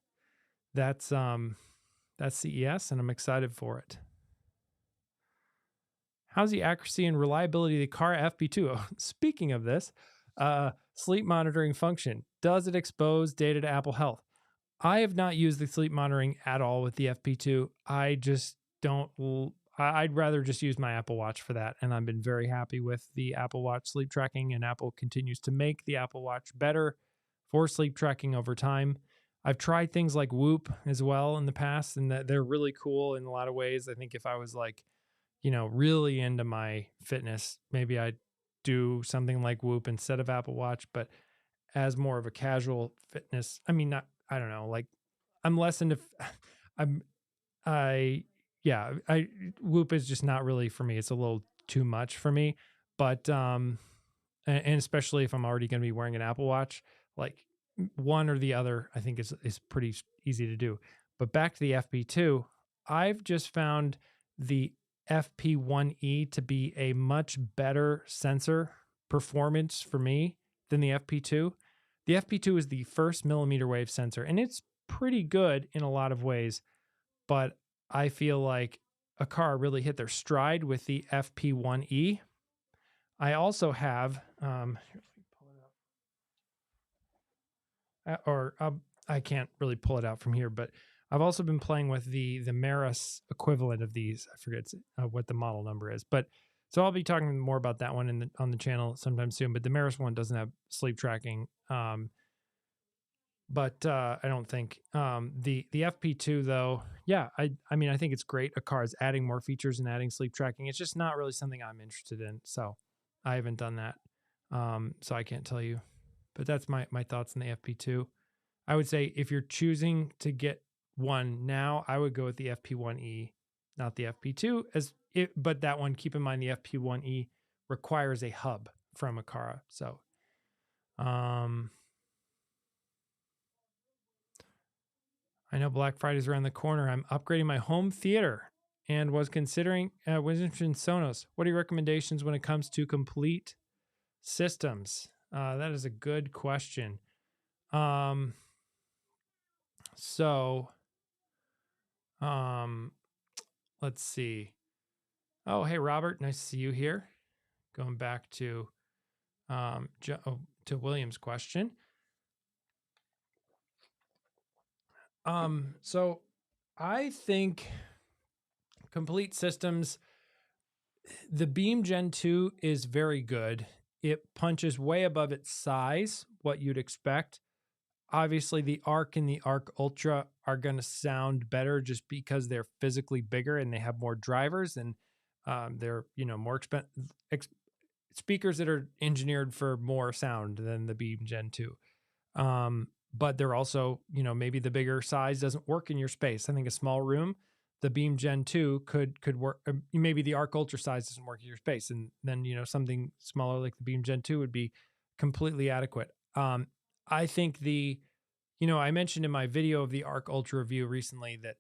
that's CES, and I'm excited for it. How's the accuracy and reliability of the Aqara FP2? Oh, speaking of this, sleep monitoring function. Does it expose data to Apple Health? I have not used the sleep monitoring at all with the FP2. I just don't. I'd rather just use my Apple Watch for that. And I've been very happy with the Apple Watch sleep tracking, and Apple continues to make the Apple Watch better for sleep tracking over time. I've tried things like Whoop as well in the past, and that they're really cool in a lot of ways. I think if I was like, really into my fitness, maybe I'd do something like Whoop instead of Apple Watch. But as more of a casual fitness, I mean, I don't know, like I'm less into, Whoop is just not really for me. It's a little too much for me, but, and especially if I'm already going to be wearing an Apple Watch, like one or the other, I think is pretty easy to do. But back to the FP2, I've just found the FP1E to be a much better sensor performance for me than the FP2. The FP2 is the first millimeter wave sensor, and it's pretty good in a lot of ways, but I feel like Aqara really hit their stride with the FP1E. I also have, I can't really pull it out from here, but I've also been playing with the Maris equivalent of these. I forget what the model number is, but so I'll be talking more about that one on the channel sometime soon. But the Maris one doesn't have sleep tracking, but I don't think the FP2 though. Yeah, I mean I think it's great. Aqara is adding more features and adding sleep tracking. It's just not really something I'm interested in, so I haven't done that. So I can't tell you, but that's my thoughts on the FP2. I would say if you're choosing to get one now, I would go with the FP1E, not the FP2. But that one, keep in mind the FP1E requires a hub from Aqara. So, I know Black Friday's around the corner. I'm upgrading my home theater and was interested in Sonos. What are your recommendations when it comes to complete systems? That is a good question. Let's see. Oh, hey, Robert. Nice to see you here. Going back to William's question. So I think complete systems, The Beam Gen 2 is very good. It punches way above its size, what you'd expect. Obviously, the Arc and the Arc Ultra are going to sound better just because they're physically bigger and they have more drivers, and they're more expensive speakers that are engineered for more sound than the Beam Gen 2. But they're also, maybe the bigger size doesn't work in your space. I think a small room, the Beam Gen 2 could work. Maybe the Arc Ultra size doesn't work in your space, and then something smaller like the Beam Gen 2 would be completely adequate. I think I mentioned in my video of the Arc Ultra review recently that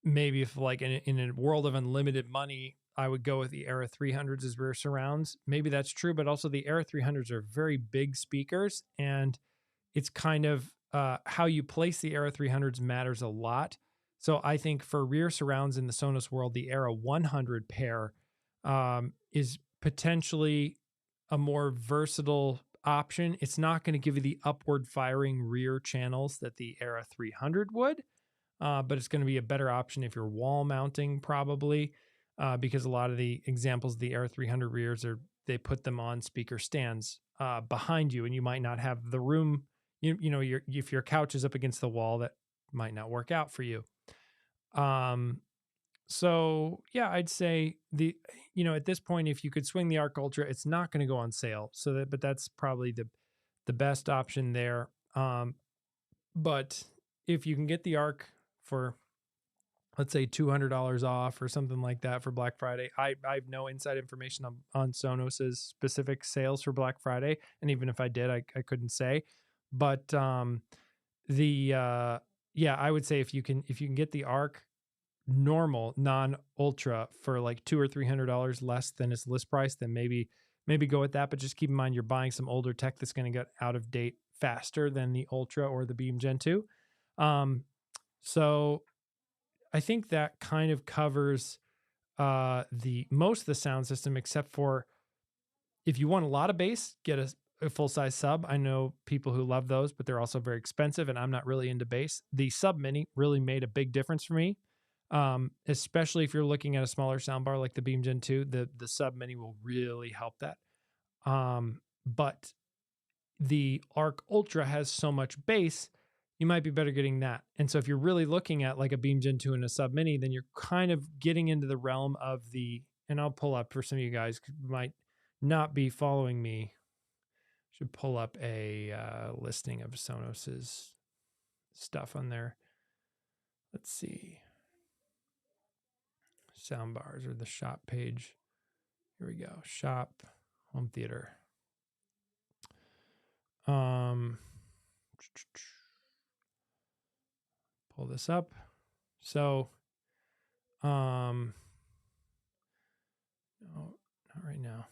maybe if like in a world of unlimited money, I would go with the Era 300s as rear surrounds. Maybe that's true, but also the Era 300s are very big speakers, and it's kind of how you place the Era 300s matters a lot. So I think for rear surrounds in the Sonos world, the Era 100 pair is potentially a more versatile option. It's not going to give you the upward firing rear channels that the Era 300 would, but it's going to be a better option if you're wall mounting, probably, because a lot of the examples of the Era 300 rears they put them on speaker stands behind you, and you might not have the room. If your couch is up against the wall, that might not work out for you. So yeah, I'd say at this point, if you could swing the Arc Ultra, it's not going to go on sale. But that's probably the best option there. But if you can get the Arc for, let's say, $200 off or something like that for Black Friday, I have no inside information on Sonos's specific sales for Black Friday, and even if I did, I couldn't say. But yeah, I would say if you can get the Arc normal non-ultra for like $200 or $300 less than its list price, then maybe go with that. But just keep in mind you're buying some older tech that's going to get out of date faster than the Ultra or the Beam Gen 2. So I think that kind of covers the most of the sound system, except for if you want a lot of bass, get a full-size sub. I know people who love those, but they're also very expensive, and I'm not really into bass. The Sub Mini really made a big difference for me, especially if you're looking at a smaller soundbar like the Beam Gen 2. The Sub Mini will really help that. But the Arc Ultra has so much bass, you might be better getting that. And so if you're really looking at like a Beam Gen 2 and a Sub Mini, then you're kind of getting into the realm of and I'll pull up for some of you guys who might not be following me. Should pull up a listing of Sonos's stuff on there. Let's see. Soundbars or the shop page. Here we go. Shop, home theater. Pull this up. So, no, not right now.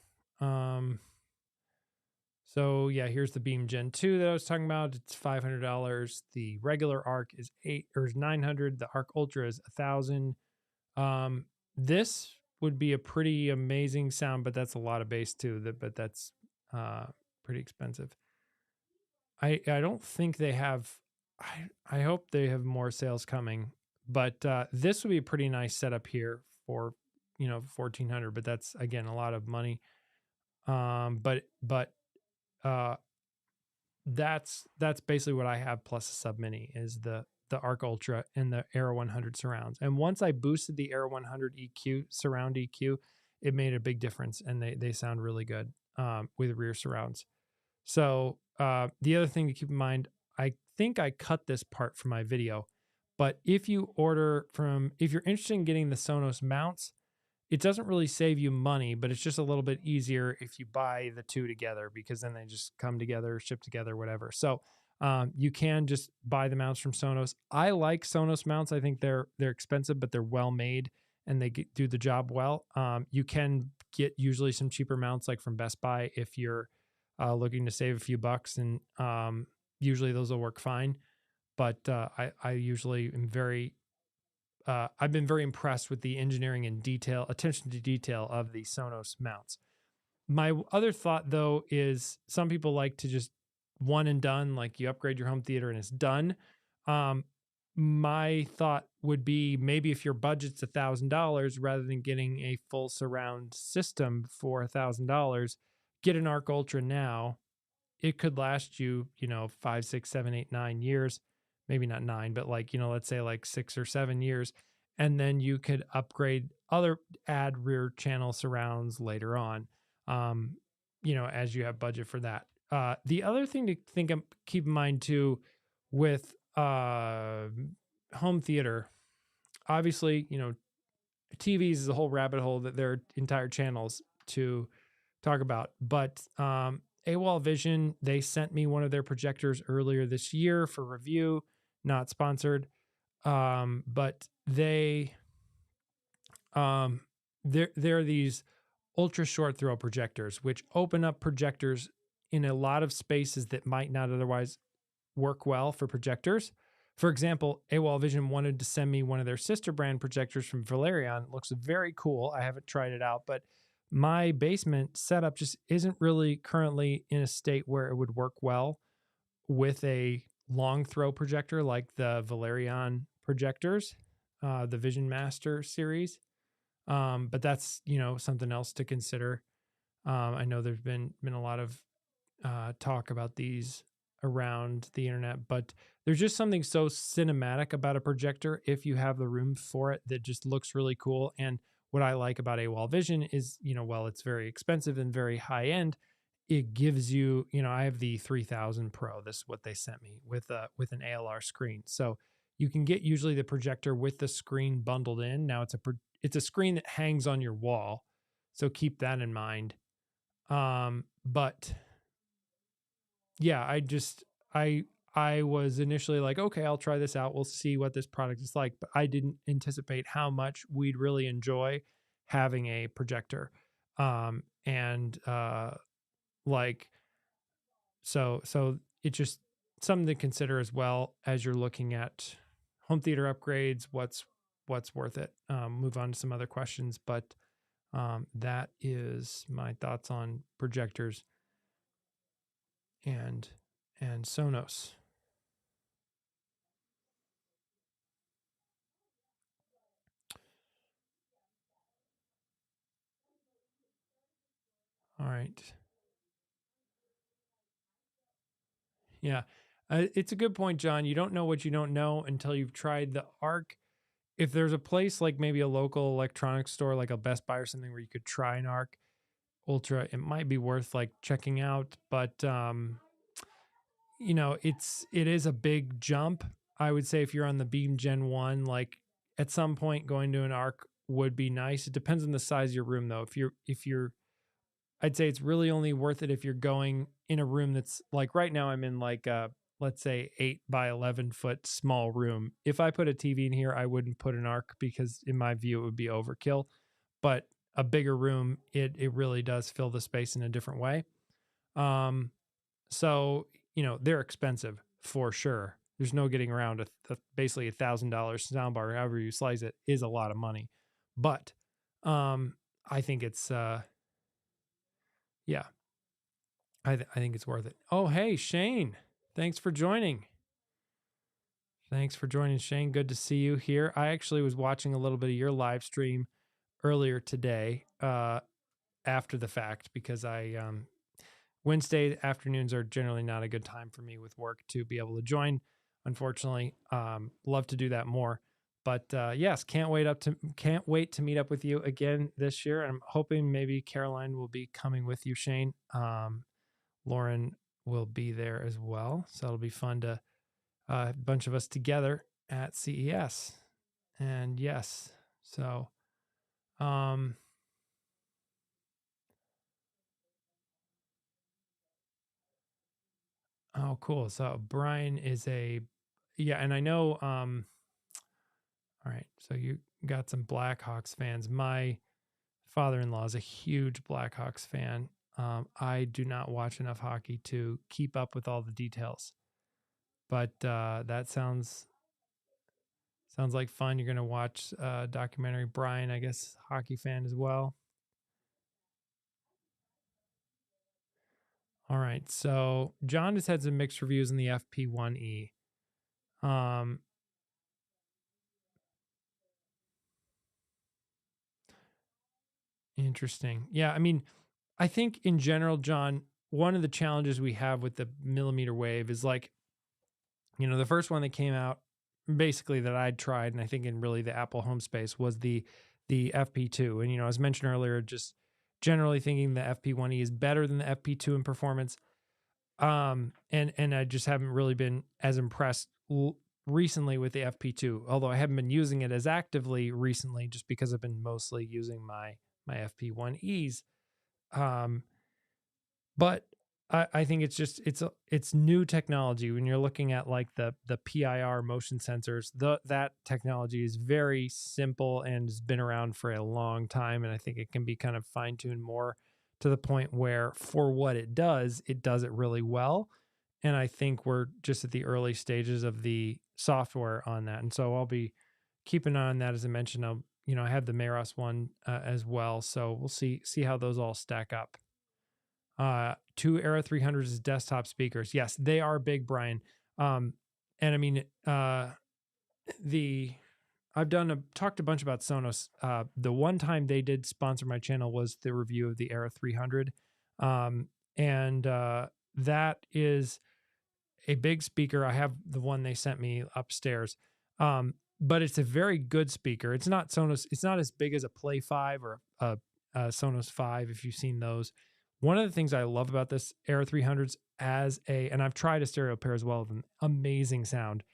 So yeah, here's the Beam Gen 2 that I was talking about. It's $500. The regular Arc is $900. The Arc Ultra is $1,000. This would be a pretty amazing sound, but that's a lot of bass too. But that's pretty expensive. I don't think they have. I hope they have more sales coming. But this would be a pretty nice setup here for $1,400. But that's again a lot of money. But that's basically what I have plus a Sub Mini is the Arc Ultra and the Era 100 surrounds. And once I boosted the Era 100 EQ surround EQ, it made a big difference, and they sound really good with rear surrounds. So the other thing to keep in mind, I think I cut this part from my video, but if you're interested in getting the Sonos mounts, it doesn't really save you money, but it's just a little bit easier if you buy the two together, because then they just come together, ship together, whatever. So you can just buy the mounts from Sonos. I like Sonos mounts. I think they're expensive, but they're well made and they do the job well. You can get usually some cheaper mounts like from Best Buy if you're looking to save a few bucks, and usually those will work fine. But I usually am I've been very impressed with the engineering and attention to detail of the Sonos mounts. My other thought, though, is some people like to just one and done, like you upgrade your home theater and it's done. My thought would be maybe if your budget's $1,000, rather than getting a full surround system for $1,000, get an Arc Ultra now. It could last you, 5, 6, 7, 8, 9 years, maybe not nine, but like, let's say like 6 or 7 years. And then you could add rear channel surrounds later on, um, as you have budget for that. The other thing to keep in mind too with home theater, obviously, TVs is a whole rabbit hole that there are entire channels to talk about. But AWOL Vision, they sent me one of their projectors earlier this year for review, not sponsored. But they're these ultra short throw projectors, which open up projectors in a lot of spaces that might not otherwise work well for projectors. For example, AWOL Vision wanted to send me one of their sister brand projectors from Valerion. It looks very cool. I haven't tried it out, but my basement setup just isn't really currently in a state where it would work well with a long throw projector like the Valerion projectors, the Vision Master series. But that's, something else to consider. I know there's been a lot of talk about these around the internet, but there's just something so cinematic about a projector if you have the room for it that just looks really cool. And what I like about AWOL Vision is, while it's very expensive and very high end, it gives you, I have the 3000 Pro. This is what they sent me with an ALR screen. So you can get usually the projector with the screen bundled in. Now it's a screen that hangs on your wall, so keep that in mind. But yeah, I was initially like, okay, I'll try this out. We'll see what this product is like, but I didn't anticipate how much we'd really enjoy having a projector. And like so it's just something to consider as well as you're looking at home theater upgrades, what's worth it. Move on to some other questions, but that is my thoughts on projectors and Sonos. All right. Yeah. It's a good point, John. You don't know what you don't know until you've tried the Arc. If there's a place like maybe a local electronics store, like a Best Buy or something, where you could try an Arc Ultra, it might be worth like checking out. But it is a big jump. I would say if you're on the Beam Gen 1, like at some point going to an Arc would be nice. It depends on the size of your room though. If you're I'd say it's really only worth it if you're going in a room that's like right now I'm in like a, let's say 8 by 11 foot small room. If I put a TV in here, I wouldn't put an Arc because in my view it would be overkill. But a bigger room, it really does fill the space in a different way. Um, so they're expensive for sure. There's no getting around basically $1,000 soundbar, however you slice it, is a lot of money. But I think it's yeah, I think it's worth it. Oh, hey, Shane. Thanks for joining. Thanks for joining, Shane. Good to see you here. I actually was watching a little bit of your live stream earlier today, after the fact, because Wednesday afternoons are generally not a good time for me with work to be able to join. Unfortunately, love to do that more. But yes, can't wait to meet up with you again this year. I'm hoping maybe Caroline will be coming with you, Shane. Lauren will be there as well. So it'll be fun to a bunch of us together at CES. And yes, so um oh cool. So Brian is yeah, and I know all right, so you got some Blackhawks fans. My father-in-law is a huge Blackhawks fan. I do not watch enough hockey to keep up with all the details. But that sounds like fun. You're gonna watch documentary. Brian, I guess, hockey fan as well. All right. So John has had some mixed reviews in the FP1E. Um, Interesting. Yeah, I mean, I think in general, John, one of the challenges we have with the millimeter wave is like, the first one that came out basically that I'd tried, and I think in really the Apple home space was the FP2. And as mentioned earlier, just generally thinking the FP1E is better than the FP2 in performance. And I just haven't really been as impressed recently with the FP2, although I haven't been using it as actively recently just because I've been mostly using my FP1Es. Um, but I think it's just it's new technology. When you're looking at like the PIR motion sensors, that technology is very simple and has been around for a long time, and I think it can be kind of fine tuned more to the point where for what it does it really well. And I think we're just at the early stages of the software on that, and so I'll be keeping an eye on that. As I mentioned, I have the Meros one as well, so we'll see how those all stack up. Two Era 300s desktop speakers. Yes, they are big, Brian. And I mean, the I've talked a bunch about Sonos. The one time they did sponsor my channel was the review of the Era 300. And that is a big speaker. I have the one they sent me upstairs. But it's a very good speaker. It's not Sonos. It's not as big as a Play 5 or a Sonos 5, if you've seen those. One of the things I love about this Era 300s and I've tried a stereo pair as well of them, amazing sound.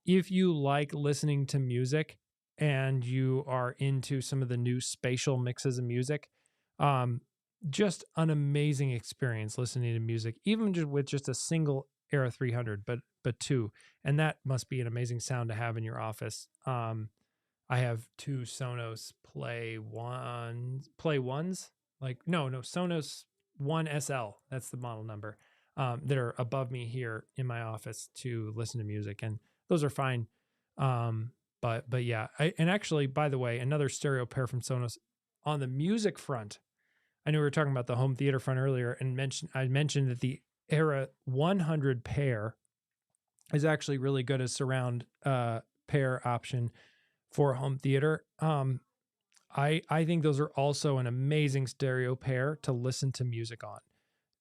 If you like listening to music and you are into some of the new spatial mixes of music, just an amazing experience listening to music, even just with just a single Era 300, but two, and that must be an amazing sound to have in your office. I have two Sonos Play ones, like no Sonos One SL. That's the model number. That are above me here in my office to listen to music, and those are fine. But yeah, and actually, by the way, another stereo pair from Sonos on the music front. I know we were talking about the home theater front earlier, and I mentioned that the Era 100 pair is actually really good as surround pair option for home theater. I think those are also an amazing stereo pair to listen to music on.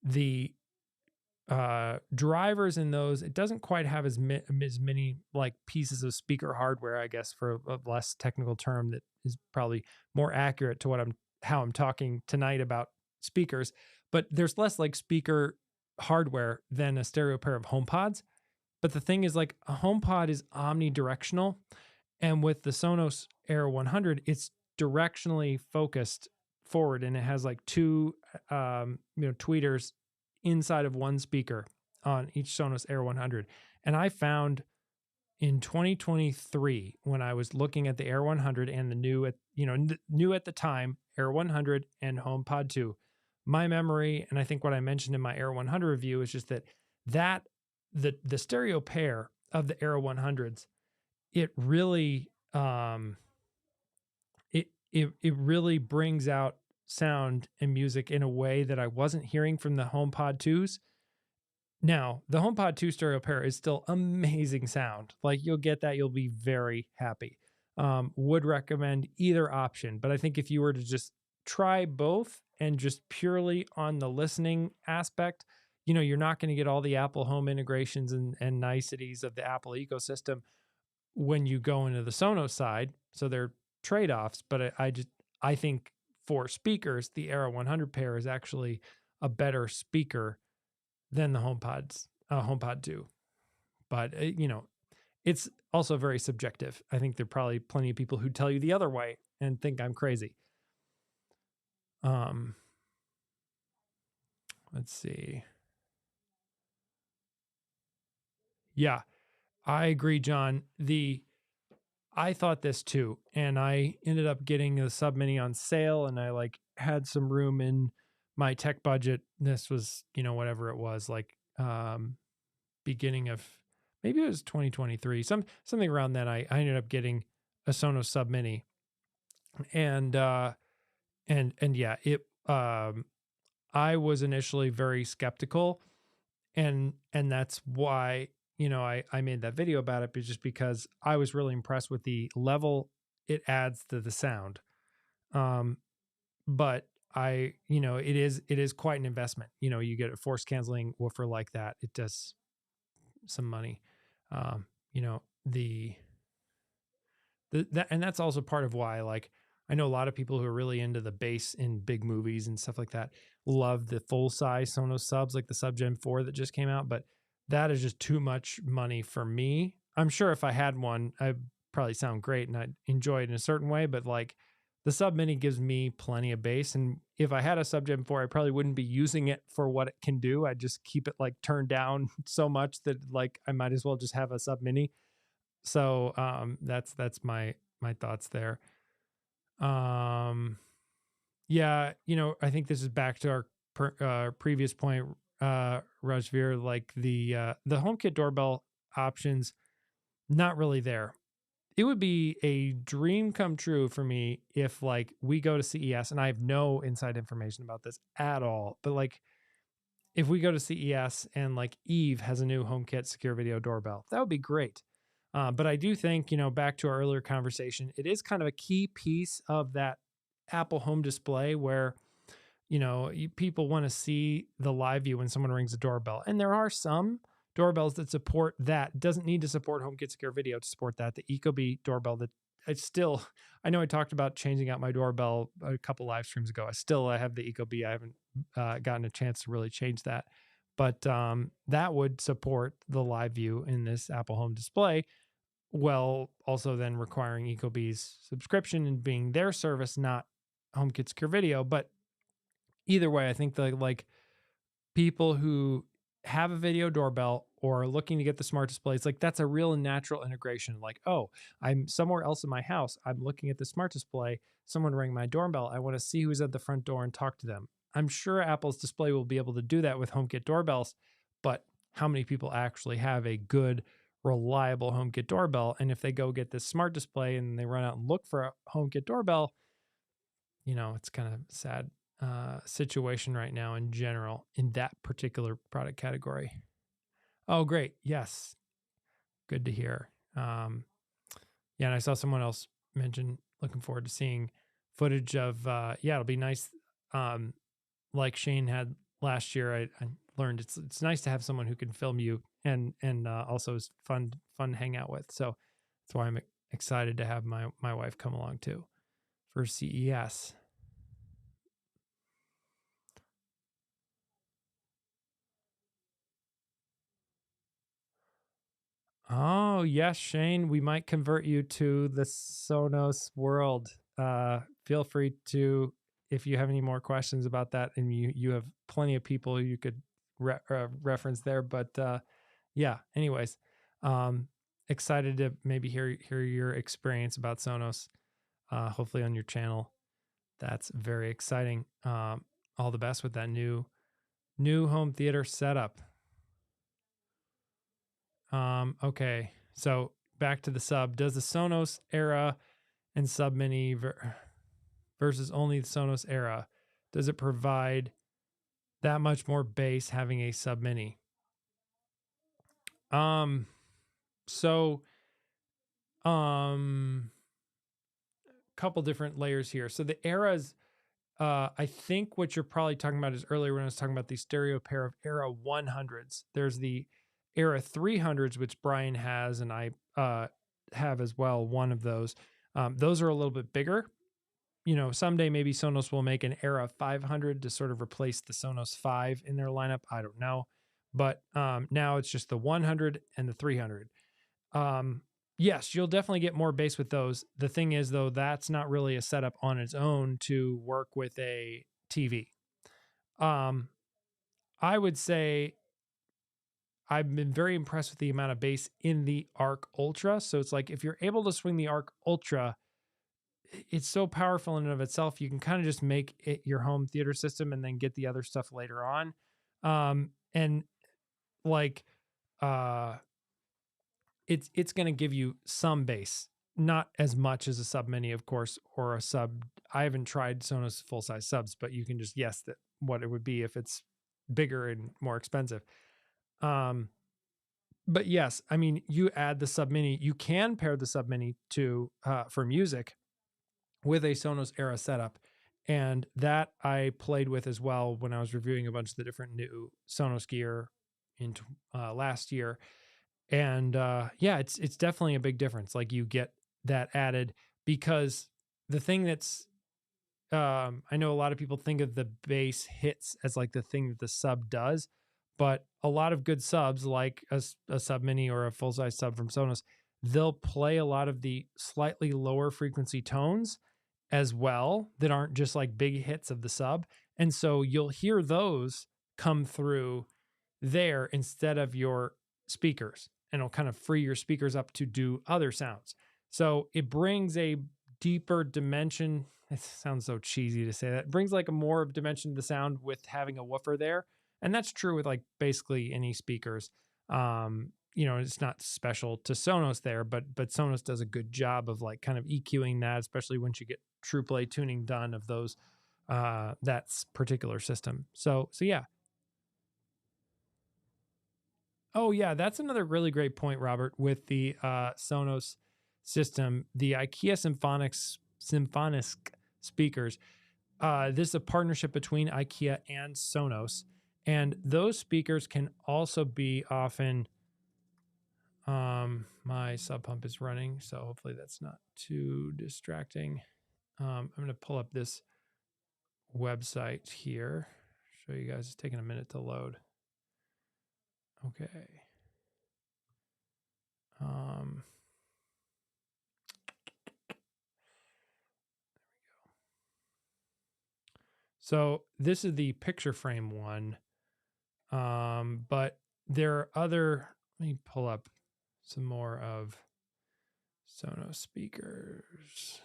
The drivers in those, it doesn't quite have as many like pieces of speaker hardware, I guess, for a less technical term that is probably more accurate to how I'm talking tonight about speakers. But there's less like speaker hardware than a stereo pair of HomePods. But the thing is, like, a HomePod is omnidirectional, and with the Sonos Era 100, it's directionally focused forward, and it has like two, tweeters inside of one speaker on each Sonos Era 100. And I found in 2023, when I was looking at the Era 100 and the new at the time Era 100 and HomePod 2, my memory, and I think what I mentioned in my Era 100 review, is just that the stereo pair of the Era 100s, it really it really brings out sound and music in a way that I wasn't hearing from the HomePod 2s. Now, the HomePod 2 stereo pair is still amazing sound. Like, you'll get that, you'll be very happy. Would recommend either option, but I think if you were to just try both and just purely on the listening aspect, you're not going to get all the Apple Home integrations and niceties of the Apple ecosystem when you go into the Sonos side. So they're trade-offs, but I think for speakers, the Era 100 pair is actually a better speaker than the HomePod 2. But it's also very subjective. I think there are probably plenty of people who tell you the other way and think I'm crazy. Let's see. Yeah, I agree, John. I thought this too, and I ended up getting a Sub Mini on sale, and I like had some room in my tech budget. This was, whatever it was, like beginning of, maybe it was 2023, something around then. I ended up getting a Sonos Sub Mini, and yeah, I was initially very skeptical, and that's why I made that video about it, but just because I was really impressed with the level it adds to the sound. but it is quite an investment. You get a force canceling woofer like that. It does some money. Um, you know, and that's also part of why, like, I know a lot of people who are really into the bass in big movies and stuff like that love the full size Sonos subs, like the Sub Gen 4 that just came out, but that is just too much money for me. I'm sure if I had one, I'd probably sound great and I'd enjoy it in a certain way, but like the Sub Mini gives me plenty of bass. And if I had a Sub Gen 4, I probably wouldn't be using it for what it can do. I'd just keep it like turned down so much that like I might as well just have a Sub Mini. So that's my thoughts there. Um yeah, I think this is back to our previous point, Rajveer, like the HomeKit doorbell options not really there. It would be a dream come true for me if like we go to CES, and I have no inside information about this at all, but like if we go to CES and like Eve has a new HomeKit secure video doorbell, that would be great. But I do think, back to our earlier conversation, it is kind of a key piece of that Apple Home display where, people want to see the live view when someone rings the doorbell. And there are some doorbells that support that. It doesn't need to support HomeKit secure video to support that. The Ecobee doorbell that it's still, I know I talked about changing out my doorbell a couple live streams ago. I have the Ecobee. I haven't gotten a chance to really change that. But that would support the live view in this Apple Home display, well, also then requiring Ecobee's subscription and being their service, not HomeKit Secure Video. But either way, I think the like people who have a video doorbell or are looking to get the smart displays, like that's a real natural integration. Like, oh, I'm somewhere else in my house. I'm looking at the smart display. Someone rang my doorbell. I want to see who's at the front door and talk to them. I'm sure Apple's display will be able to do that with HomeKit doorbells, but how many people actually have a good, reliable HomeKit doorbell? And if they go get this smart display and they run out and look for a HomeKit doorbell, it's kind of sad situation right now in general in that particular product category. Oh, great. Yes. Good to hear. Yeah, and I saw someone else mention looking forward to seeing footage of it'll be nice. Like Shane had last year, I learned it's nice to have someone who can film you and also is fun to hang out with. So that's why I'm excited to have my wife come along too for CES. Oh, yes, Shane, we might convert you to the Sonos world. Feel free to, if you have any more questions about that, and you have plenty of people you could reference there. But yeah, anyways, excited to maybe hear your experience about Sonos, hopefully on your channel. That's very exciting. All the best with that new home theater setup. Okay, so back to the sub. Does the Sonos era and Sub Mini versus only the Sonos era, does it provide that much more bass having a Sub Mini? So, couple different layers here. So the eras, I think what you're probably talking about is earlier when I was talking about the stereo pair of Era 100s. There's the Era 300s, which Brian has, and I have as well, one of those. Those are a little bit bigger. Someday maybe Sonos will make an Era 500 to sort of replace the Sonos 5 in their lineup. I don't know. But now it's just the 100 and the 300. Yes, you'll definitely get more bass with those. The thing is, though, that's not really a setup on its own to work with a TV. I would say I've been very impressed with the amount of bass in the Arc Ultra. So it's like if you're able to swing the Arc Ultra, it's so powerful in and of itself. You can kind of just make it your home theater system and then get the other stuff later on. And like, it's going to give you some bass, not as much as a Sub Mini, of course, or a sub. I haven't tried Sonos full size subs, but you can just guess that what it would be if it's bigger and more expensive. But yes, I mean, you add the Sub Mini, you can pair the Sub Mini to for music with a Sonos era setup, And that I played with as well when I was reviewing a bunch of the different new Sonos gear in last year. And yeah, it's definitely a big difference. Like you get that added because the thing that's I know a lot of people think of the bass hits as like the thing that the sub does, but a lot of good subs, like a sub mini or a full size sub from Sonos, they'll play a lot of the slightly lower frequency tones as well that aren't just like big hits of the sub. And so you'll hear those come through there instead of your speakers, and it'll kind of free your speakers up to do other sounds. So it brings a deeper dimension. It sounds so cheesy to say that. It brings like a more of dimension to the sound with having a woofer there. And that's true with like basically any speakers. It's not special to Sonos there, but Sonos does a good job of like kind of EQing that, especially once you get true play tuning done of those that particular system. So yeah. Oh yeah, that's another really great point, Robert, with the Sonos system, the IKEA Symphonisk speakers. This is a partnership between IKEA and Sonos, and those speakers can also be often. My sub pump is running, so hopefully that's not too distracting. I'm going to pull up this website here. Show you guys. It's taking a minute to load. Okay. So this is the picture frame one. But there are other, let me pull up some more of Sonos speakers.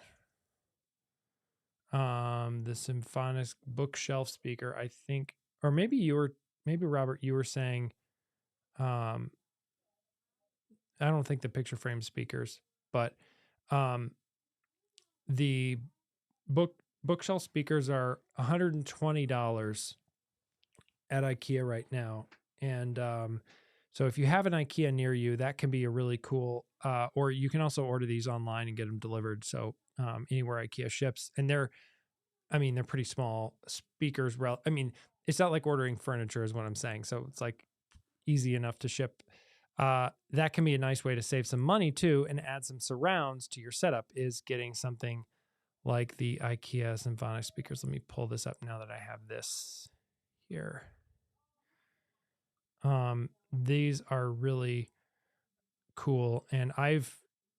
The Symphonisk bookshelf speaker, I think, or maybe Robert, you were saying, I don't think the picture frame speakers, but the bookshelf speakers are $120 at IKEA right now. And so if you have an IKEA near you, that can be a really cool, or you can also order these online and get them delivered. So anywhere IKEA ships, and they're pretty small speakers. It's not like ordering furniture is what I'm saying. So it's like easy enough to ship. That can be a nice way to save some money too, and add some surrounds to your setup, is getting something like the IKEA Symphonic speakers. Let me pull this up now that I have this here. These are really cool, and I've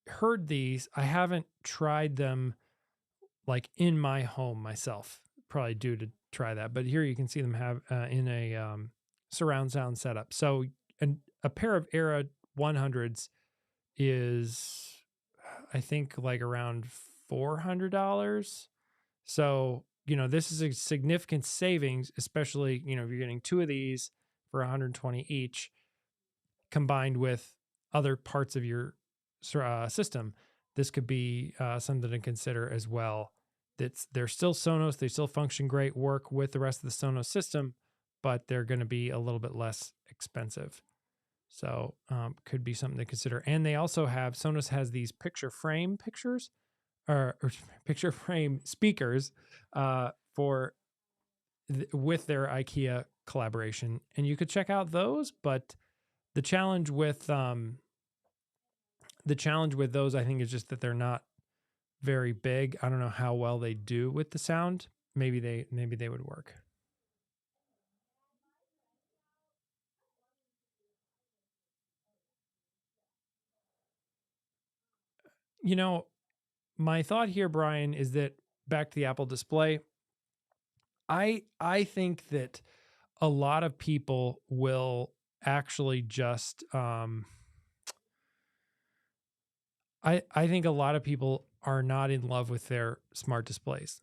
heard these. I haven't tried them like in my home myself. Probably due to try that, but here you can see them have in a surround sound setup. So a pair of Era 100s is, I think, like around $400. So, this is a significant savings, especially, if you're getting two of these for 120 each, combined with other parts of your system. This could be something to consider as well. They're still Sonos. They still function great, work with the rest of the Sonos system, but they're going to be a little bit less expensive. So could be something to consider. And they also have, Sonos has these picture frame pictures or picture frame speakers with their IKEA collaboration. And you could check out those, but the challenge with those, I think, is just that they're not very big. I don't know how well they do with the sound. Maybe they would work. My thought here, Brian, is that back to the Apple Display, I think that a lot of people will actually just I think a lot of people are not in love with their smart displays.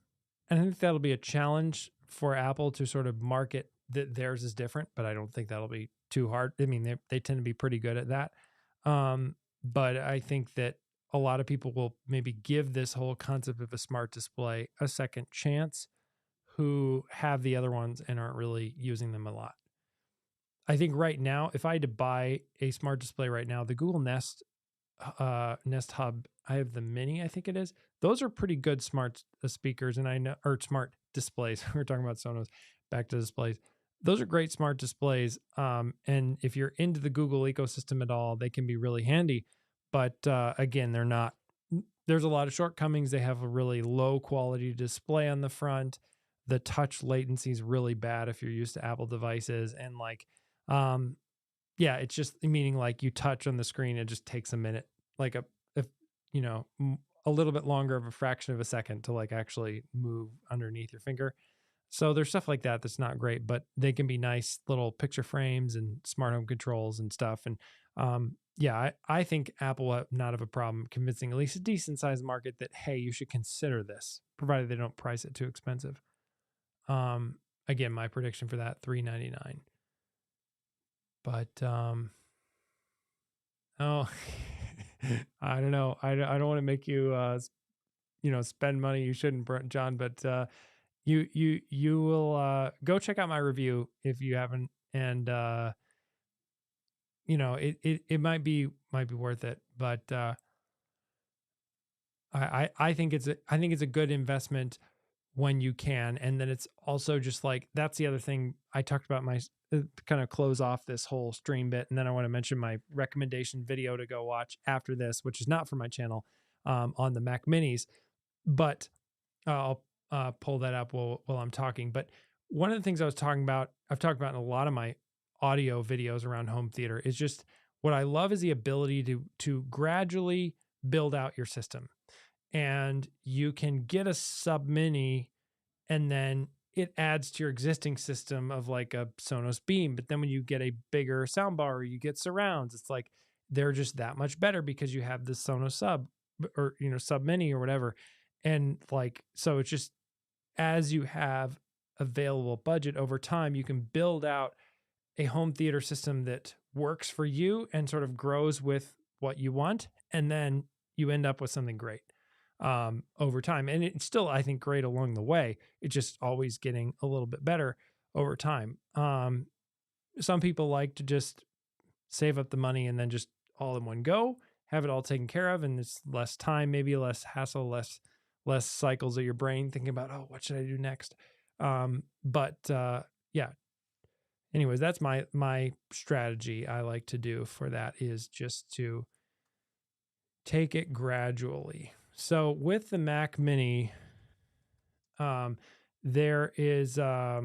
And I think that'll be a challenge for Apple to sort of market that theirs is different, but I don't think that'll be too hard. They tend to be pretty good at that. But I think that a lot of people will maybe give this whole concept of a smart display a second chance, who have the other ones and aren't really using them a lot. I think right now, if I had to buy a smart display right now, the Google Nest Hub, I have the Mini, I think it is. Those are pretty good smart speakers, and smart displays. We're talking about Sonos, back to displays. Those are great smart displays. And if you're into the Google ecosystem at all, they can be really handy. But again, they're not, there's a lot of shortcomings. They have a really low quality display on the front. The touch latency is really bad if you're used to Apple devices. And like, yeah, it's just meaning like you touch on the screen, it just takes a minute, like if you know, a little bit longer of a fraction of a second to like actually move underneath your finger. So there's stuff like that that's not great, but they can be nice little picture frames and smart home controls and stuff. And yeah, I think Apple will not have a problem convincing at least a decent sized market that, hey, you should consider this, provided they don't price it too expensive. Again, my prediction for that, $399. But oh, I don't know. I don't want to make you spend money you shouldn't, John. But you will go check out my review if you haven't, and it might be worth it. But I think it's a good investment when you can. And then it's also just like, that's the other thing I talked about, my kind of close off this whole stream bit. And then I want to mention my recommendation video to go watch after this, which is not for my channel, on the Mac minis, but I'll pull that up while I'm talking. But one of the things I've talked about in a lot of my audio videos around home theater, is just what I love is the ability to gradually build out your system. And you can get a sub mini, and then it adds to your existing system of like a Sonos Beam. But then when you get a bigger soundbar or you get surrounds, it's like they're just that much better because you have the Sonos sub, or sub mini or whatever. And like, so it's just, as you have available budget over time, you can build out a home theater system that works for you and sort of grows with what you want. And then you end up with something great over time. And it's still, I think, great along the way. It's just always getting a little bit better over time. Some people like to just save up the money and then just all in one go, have it all taken care of. And it's less time, maybe less hassle, less cycles of your brain thinking about, oh, what should I do next? Yeah. Anyways, that's my strategy I like to do for that, is just to take it gradually. So with the Mac Mini, there is a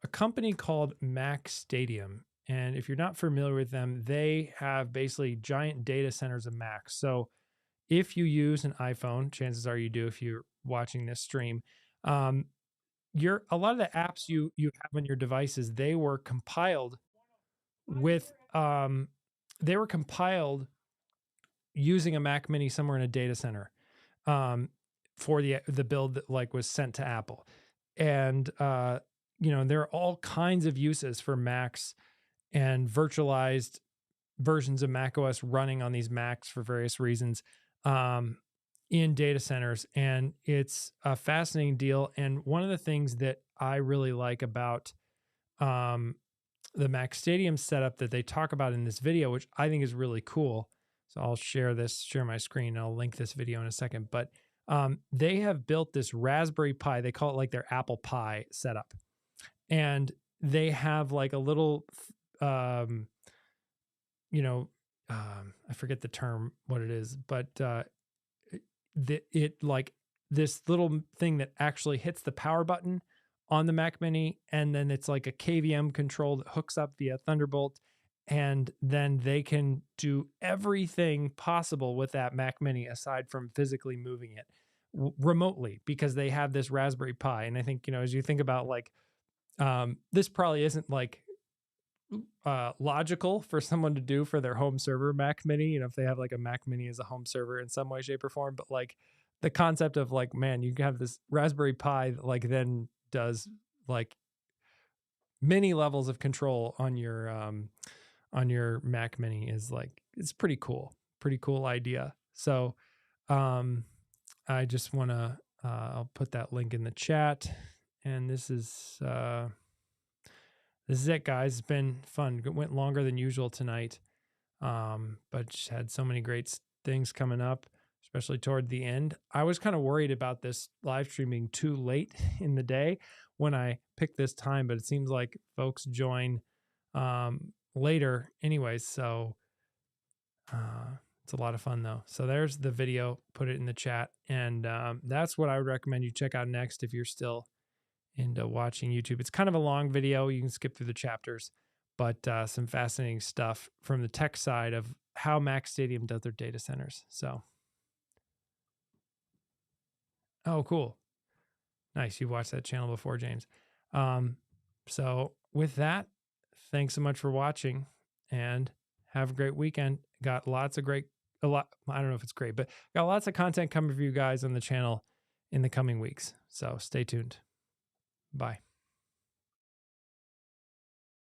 company called Mac Stadium. And if you're not familiar with them, they have basically giant data centers of Macs. So if you use an iPhone, chances are you do if you're watching this stream, a lot of the apps you have on your devices, they were compiled with using a Mac Mini somewhere in a data center for the build that like was sent to Apple. And there are all kinds of uses for Macs and virtualized versions of macOS running on these Macs for various reasons in data centers. And it's a fascinating deal. And one of the things that I really like about the Mac Stadium setup that they talk about in this video, which I think is really cool. So I'll share my screen, and I'll link this video in a second. But they have built this Raspberry Pi. They call it like their Apple Pi setup. And they have like a little, I forget the term, what it is, but it like this little thing that actually hits the power button on the Mac Mini, and then it's like a KVM control that hooks up via Thunderbolt, and then they can do everything possible with that Mac Mini aside from physically moving it remotely, because they have this Raspberry Pi. And I think, as you think about like, this probably isn't like logical for someone to do for their home server Mac Mini, if they have like a Mac Mini as a home server in some way, shape, or form. But like the concept of like, man, you can have this Raspberry Pi that like then does like many levels of control on your Mac Mini is like, it's pretty cool idea. So I just want to I'll put that link in the chat. And this is it, guys. It's been fun. It went longer than usual tonight, but just had so many great things coming up. especially toward the end. I was kind of worried about this live streaming too late in the day when I picked this time, but it seems like folks join later anyways. So it's a lot of fun though. So there's the video, put it in the chat. And that's what I would recommend you check out next if you're still into watching YouTube. It's kind of a long video. You can skip through the chapters, but some fascinating stuff from the tech side of how Mac Stadium does their data centers. So, oh, cool. Nice. You've watched that channel before, James. So with that, thanks so much for watching and have a great weekend. Got lots of I don't know if it's great, but got lots of content coming for you guys on the channel in the coming weeks. So stay tuned. Bye.